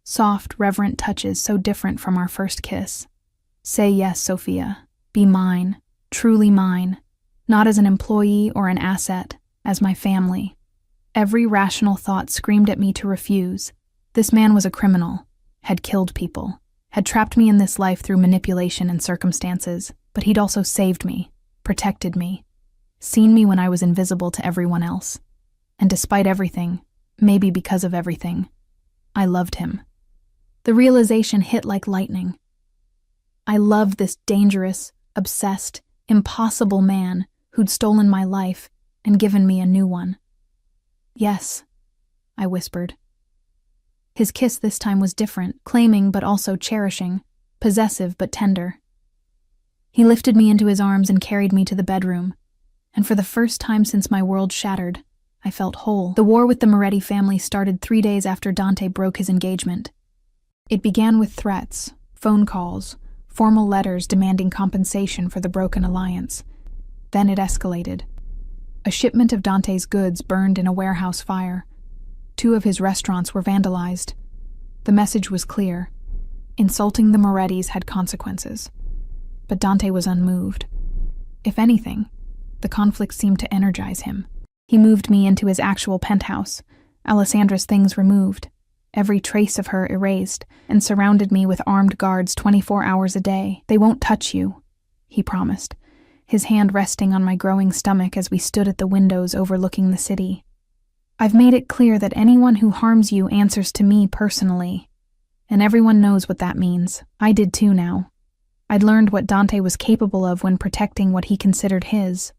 Speaker 1: Soft, reverent touches so different from our first kiss. Say yes, Sophia. Be mine, truly mine. Not as an employee or an asset, as my family. Every rational thought screamed at me to refuse. This man was a criminal, had killed people, had trapped me in this life through manipulation and circumstances, but he'd also saved me, protected me, seen me when I was invisible to everyone else. And despite everything, maybe because of everything, I loved him. The realization hit like lightning. I loved this dangerous, obsessed, impossible man who'd stolen my life and given me a new one. Yes, I whispered. His kiss this time was different, claiming but also cherishing, possessive but tender. He lifted me into his arms and carried me to the bedroom, and for the first time since my world shattered, I felt whole. The war with the Moretti family started 3 days after Dante broke his engagement. It began with threats, phone calls, formal letters demanding compensation for the broken alliance. Then it escalated. A shipment of Dante's goods burned in a warehouse fire. 2 of his restaurants were vandalized. The message was clear. Insulting the Morettis had consequences. But Dante was unmoved. If anything, the conflict seemed to energize him. He moved me into his actual penthouse, Alessandra's things removed, every trace of her erased, and surrounded me with armed guards 24 hours a day. They won't touch you, he promised, his hand resting on my growing stomach as we stood at the windows overlooking the city. I've made it clear that anyone who harms you answers to me personally, and everyone knows what that means. I did too now. I'd learned what Dante was capable of when protecting what he considered his.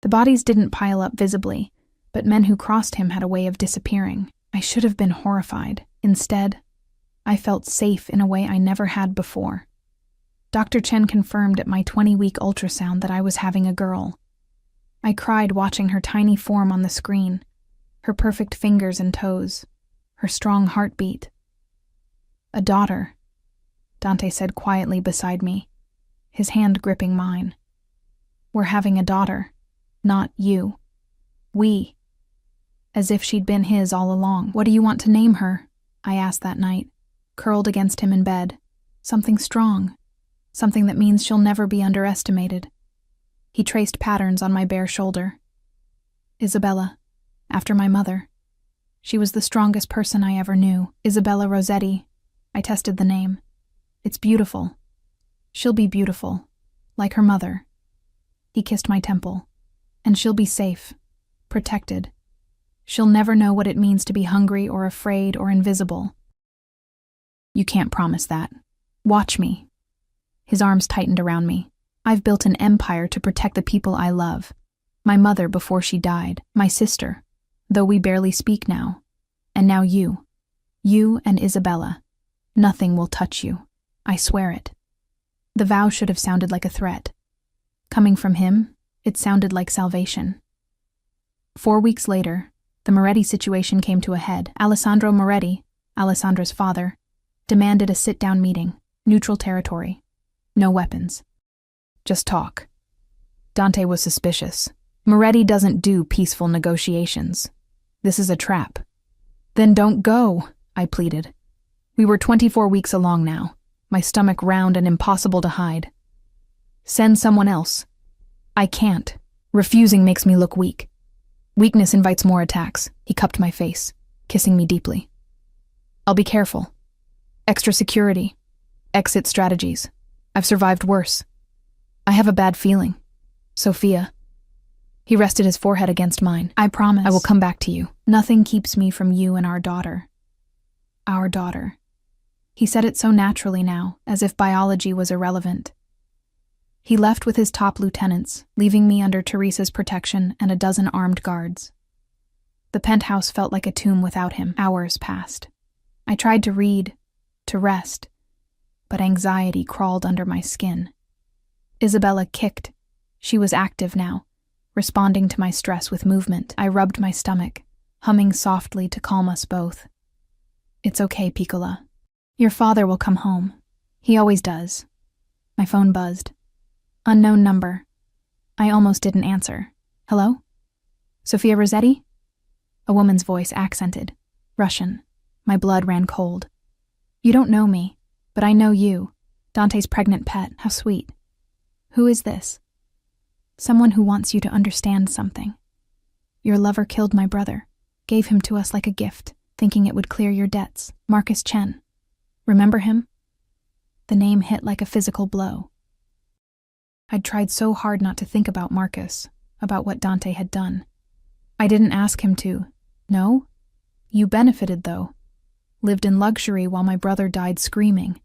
Speaker 1: The bodies didn't pile up visibly, but men who crossed him had a way of disappearing. I should have been horrified. Instead, I felt safe in a way I never had before. Dr. Chen confirmed at my 20-week ultrasound that I was having a girl. I cried watching her tiny form on the screen, her perfect fingers and toes, her strong heartbeat. A daughter, Dante said quietly beside me, his hand gripping mine. We're having a daughter, not you. We. As if she'd been his all along. What do you want to name her? I asked that night, curled against him in bed. Something strong. Something that means she'll never be underestimated. He traced patterns on my bare shoulder. Isabella, after my mother. She was the strongest person I ever knew. Isabella Rossetti. I tested the name. It's beautiful. She'll be beautiful, like her mother. He kissed my temple. And she'll be safe, protected. She'll never know what it means to be hungry or afraid or invisible. You can't promise that. Watch me. His arms tightened around me. I've built an empire to protect the people I love. My mother before she died, my sister, though we barely speak now. And now you. You and Isabella. Nothing will touch you. I swear it. The vow should have sounded like a threat. Coming from him, it sounded like salvation. 4 weeks later, the Moretti situation came to a head. Alessandro Moretti, Alessandra's father, demanded a sit-down meeting, neutral territory. No weapons. Just talk. Dante was suspicious. Moretti doesn't do peaceful negotiations. This is a trap. Then don't go, I pleaded. We were 24 weeks along now, my stomach round and impossible to hide. Send someone else. I can't. Refusing makes me look weak. Weakness invites more attacks. He cupped my face, kissing me deeply. I'll be careful. Extra security. Exit strategies. I've survived worse. I have a bad feeling. Sophia. He rested his forehead against mine. I promise. I will come back to you. Nothing keeps me from you and our daughter. Our daughter. He said it so naturally now, as if biology was irrelevant. He left with his top lieutenants, leaving me under Teresa's protection and a dozen armed guards. The penthouse felt like a tomb without him. Hours passed. I tried to read, to rest, but anxiety crawled under my skin. Isabella kicked. She was active now, responding to my stress with movement. I rubbed my stomach, humming softly to calm us both. It's okay, Piccola. Your father will come home. He always does. My phone buzzed. Unknown number. I almost didn't answer. Hello? Sophia Rossetti? A woman's voice accented. Russian. My blood ran cold. You don't know me, but I know you. Dante's pregnant pet. How sweet. Who is this? Someone who wants you to understand something. Your lover killed my brother, gave him to us like a gift, thinking it would clear your debts. Marcus Chen. Remember him? The name hit like a physical blow. I'd tried so hard not to think about Marcus, about what Dante had done. I didn't ask him to. No? You benefited, though. Lived in luxury while my brother died screaming.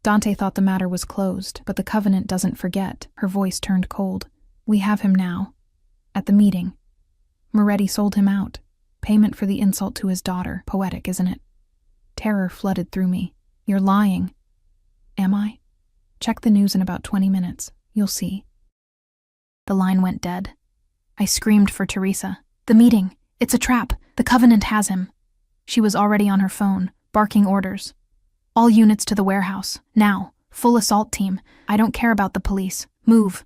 Speaker 1: Dante thought the matter was closed, but the covenant doesn't forget. Her voice turned cold. We have him now. At the meeting. Moretti sold him out. Payment for the insult to his daughter. Poetic, isn't it? Terror flooded through me. You're lying. Am I? Check the news in about 20 minutes. You'll see. The line went dead. I screamed for Teresa. The meeting. It's a trap. The covenant has him. She was already on her phone, barking orders. All units to the warehouse. Now. Full assault team. I don't care about the police. Move.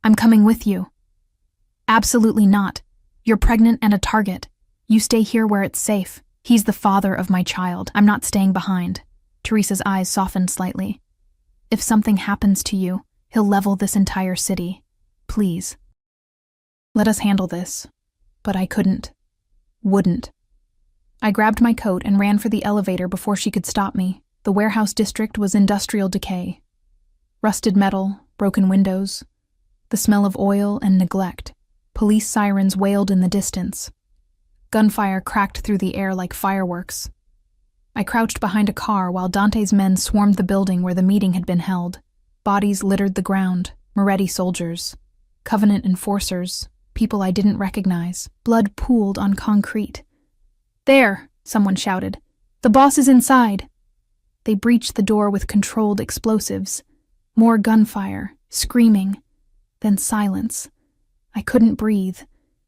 Speaker 1: I'm coming with you. Absolutely not. You're pregnant and a target. You stay here where it's safe. He's the father of my child. I'm not staying behind. Teresa's eyes softened slightly. If something happens to you, he'll level this entire city. Please. Let us handle this. But I couldn't. Wouldn't. I grabbed my coat and ran for the elevator before she could stop me. The warehouse district was industrial decay. Rusted metal, broken windows, the smell of oil and neglect. Police sirens wailed in the distance. Gunfire cracked through the air like fireworks. I crouched behind a car while Dante's men swarmed the building where the meeting had been held. Bodies littered the ground, Moretti soldiers, Covenant enforcers, people I didn't recognize. Blood pooled on concrete. "There!" someone shouted. "The boss is inside!" They breached the door with controlled explosives. More gunfire, screaming, then silence. I couldn't breathe,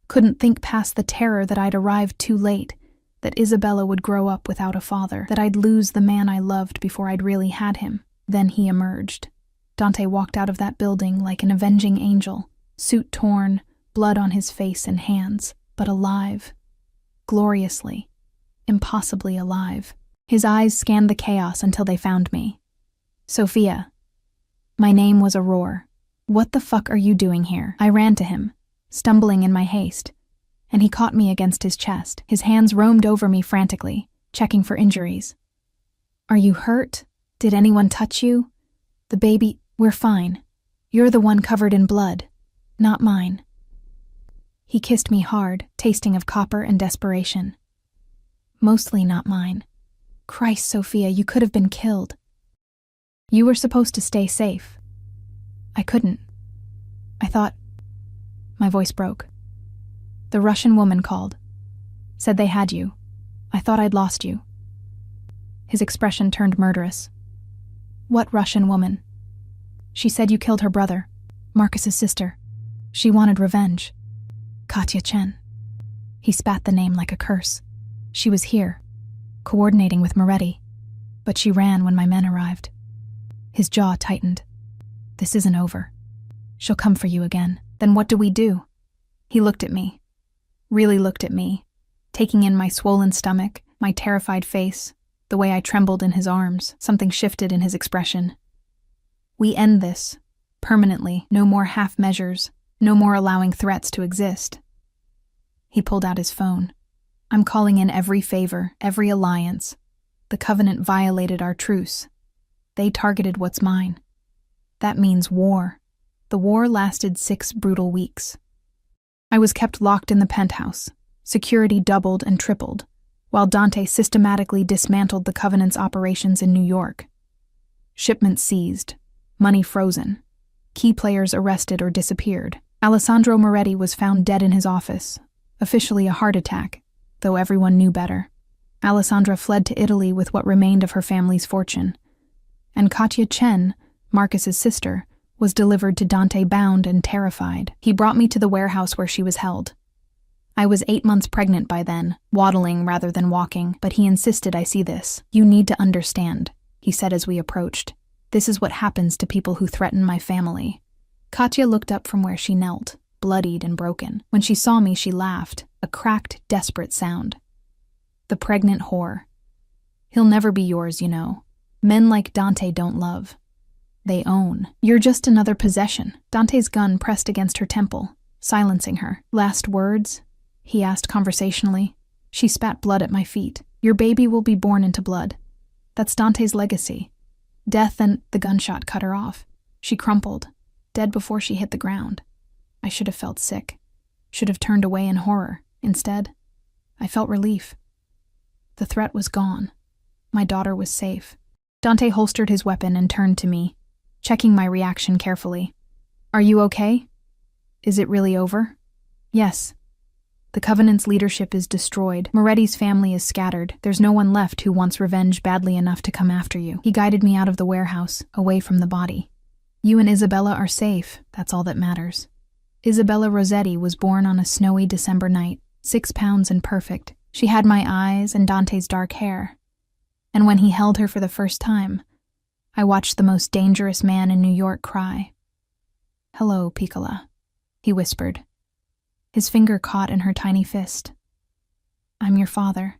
Speaker 1: couldn't think past the terror that I'd arrived too late, that Isabella would grow up without a father, that I'd lose the man I loved before I'd really had him. Then he emerged. Dante walked out of that building like an avenging angel, suit torn, blood on his face and hands, but alive. Gloriously, impossibly alive. His eyes scanned the chaos until they found me. "Sophia." My name was a roar. "What the fuck are you doing here?" I ran to him, stumbling in my haste, and he caught me against his chest. His hands roamed over me frantically, checking for injuries. "Are you hurt? Did anyone touch you?" "The baby, we're fine. You're the one covered in blood, not mine." He kissed me hard, tasting of copper and desperation. "Mostly not mine. Christ, Sophia, you could have been killed. You were supposed to stay safe." "I couldn't. I thought—" My voice broke. "The Russian woman called. Said they had you. I thought I'd lost you." His expression turned murderous. "What Russian woman?" "She said you killed her brother, Marcus's sister. She wanted revenge. Katya Chen." He spat the name like a curse. "She was here, coordinating with Moretti, but she ran when my men arrived." His jaw tightened. "This isn't over. She'll come for you again." "Then what do we do?" He looked at me. Really looked at me, taking in my swollen stomach, my terrified face, the way I trembled in his arms. Something shifted in his expression. "We end this, permanently. No more half measures, no more allowing threats to exist." He pulled out his phone. "I'm calling in every favor, every alliance. The Covenant violated our truce. They targeted what's mine. That means war." The war lasted 6 brutal weeks. I was kept locked in the penthouse, security doubled and tripled, while Dante systematically dismantled the Covenant's operations in New York. Shipments seized, money frozen, key players arrested or disappeared. Alessandro Moretti was found dead in his office, officially a heart attack, though everyone knew better. Alessandra fled to Italy with what remained of her family's fortune, and Katya Chen, Marcus's sister, was delivered to Dante bound and terrified. He brought me to the warehouse where she was held. I was 8 months pregnant by then, waddling rather than walking, but he insisted I see this. "You need to understand," he said as we approached. "This is what happens to people who threaten my family." Katya looked up from where she knelt, bloodied and broken. When she saw me, she laughed, a cracked, desperate sound. "The pregnant whore. He'll never be yours, you know. Men like Dante don't love. They own. You're just another possession." Dante's gun pressed against her temple, silencing her. "Last words?" he asked conversationally. She spat blood at my feet. "Your baby will be born into blood. That's Dante's legacy. Death and..." The gunshot cut her off. She crumpled, dead before she hit the ground. I should have felt sick, should have turned away in horror. Instead, I felt relief. The threat was gone. My daughter was safe. Dante holstered his weapon and turned to me, checking my reaction carefully. "Are you okay? Is it really over?" "Yes. The Covenant's leadership is destroyed. Moretti's family is scattered. There's no one left who wants revenge badly enough to come after you." He guided me out of the warehouse, away from the body. "You and Isabella are safe. That's all that matters." Isabella Rossetti was born on a snowy December night, 6 pounds and perfect. She had my eyes and Dante's dark hair. And when he held her for the first time, I watched the most dangerous man in New York cry. "Hello, Piccola," he whispered. His finger caught in her tiny fist. "I'm your father,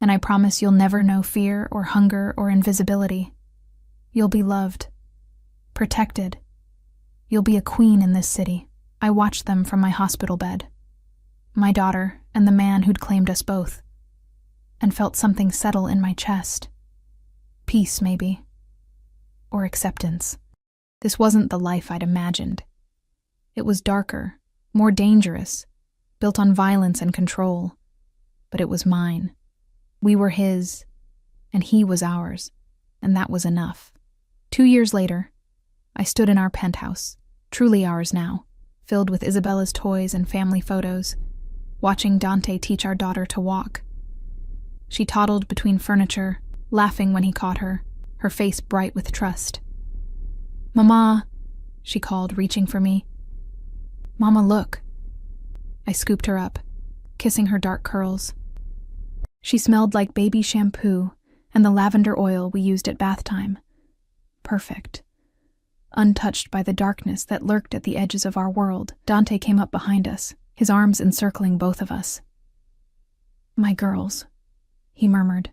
Speaker 1: and I promise you'll never know fear or hunger or invisibility. You'll be loved, protected. You'll be a queen in this city." I watched them from my hospital bed, my daughter and the man who'd claimed us both, and felt something settle in my chest. Peace, maybe. Or acceptance. This wasn't the life I'd imagined. It was darker, more dangerous, built on violence and control. But it was mine. We were his, and he was ours, and that was enough. 2 years later, I stood in our penthouse, truly ours now, filled with Isabella's toys and family photos, watching Dante teach our daughter to walk. She toddled between furniture, laughing when he caught her, her face bright with trust. "Mama," she called, reaching for me. "Mama, look." I scooped her up, kissing her dark curls. She smelled like baby shampoo and the lavender oil we used at bath time. Perfect. Untouched by the darkness that lurked at the edges of our world, Dante came up behind us, his arms encircling both of us. "My girls," he murmured,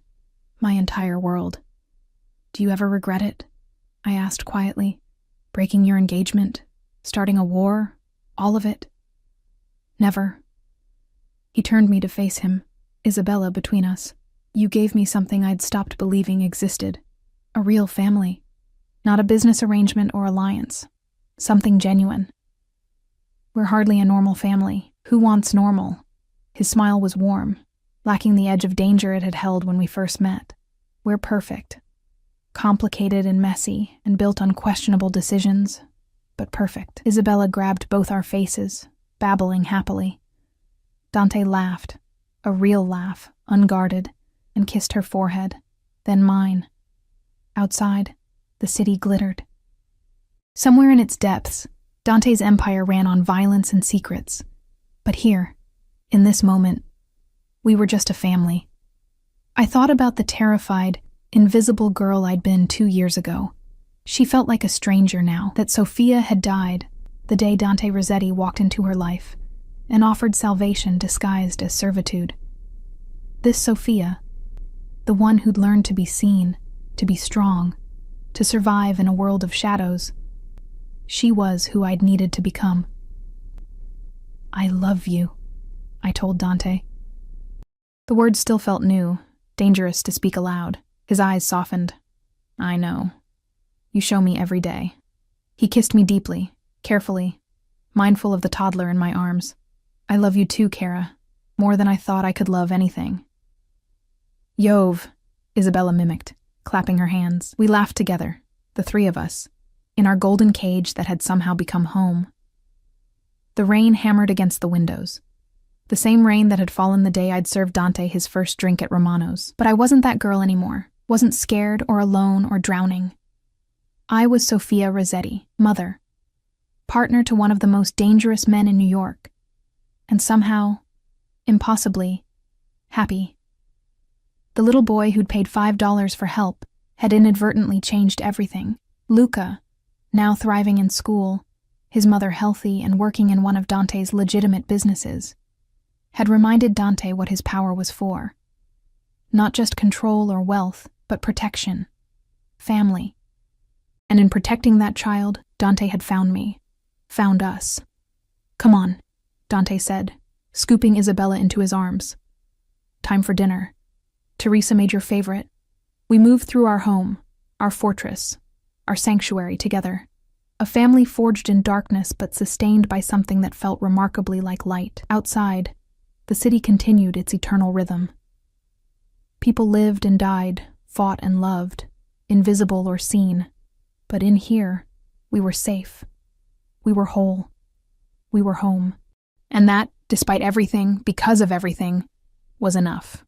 Speaker 1: "my entire world. Do you ever regret it?" I asked quietly. "Breaking your engagement? Starting a war? All of it?" "Never." He turned me to face him, Isabella between us. "You gave me something I'd stopped believing existed. A real family. Not a business arrangement or alliance. Something genuine. We're hardly a normal family. Who wants normal?" His smile was warm, lacking the edge of danger it had held when we first met. "We're perfect. Complicated and messy, and built on questionable decisions, but perfect." Isabella grabbed both our faces, babbling happily. Dante laughed, a real laugh, unguarded, and kissed her forehead, then mine. Outside, the city glittered. Somewhere in its depths, Dante's empire ran on violence and secrets. But here, in this moment, we were just a family. I thought about the terrified, invisible girl I'd been 2 years ago. She felt like a stranger now, that Sophia had died the day Dante Rossetti walked into her life and offered salvation disguised as servitude. This Sophia, the one who'd learned to be seen, to be strong, to survive in a world of shadows, she was who I'd needed to become. "I love you," I told Dante. The words still felt new, dangerous to speak aloud. His eyes softened. "I know. You show me every day." He kissed me deeply, carefully, mindful of the toddler in my arms. "I love you too, Kara, more than I thought I could love anything." "Yov," Isabella mimicked, clapping her hands. We laughed together, the three of us, in our golden cage that had somehow become home. The rain hammered against the windows. The same rain that had fallen the day I'd served Dante his first drink at Romano's. But I wasn't that girl anymore. Wasn't scared or alone or drowning. I was Sophia Rossetti, mother, partner to one of the most dangerous men in New York, and somehow, impossibly, happy. The little boy who'd paid $5 for help had inadvertently changed everything. Luca, now thriving in school, his mother healthy and working in one of Dante's legitimate businesses, had reminded Dante what his power was for. Not just control or wealth, but protection, family. And in protecting that child, Dante had found me, found us. "Come on," Dante said, scooping Isabella into his arms. "Time for dinner. Teresa made your favorite." We moved through our home, our fortress, our sanctuary together. A family forged in darkness but sustained by something that felt remarkably like light. Outside, the city continued its eternal rhythm. People lived and died, fought and loved, invisible or seen. But in here, we were safe. We were whole. We were home. And that, despite everything, because of everything, was enough.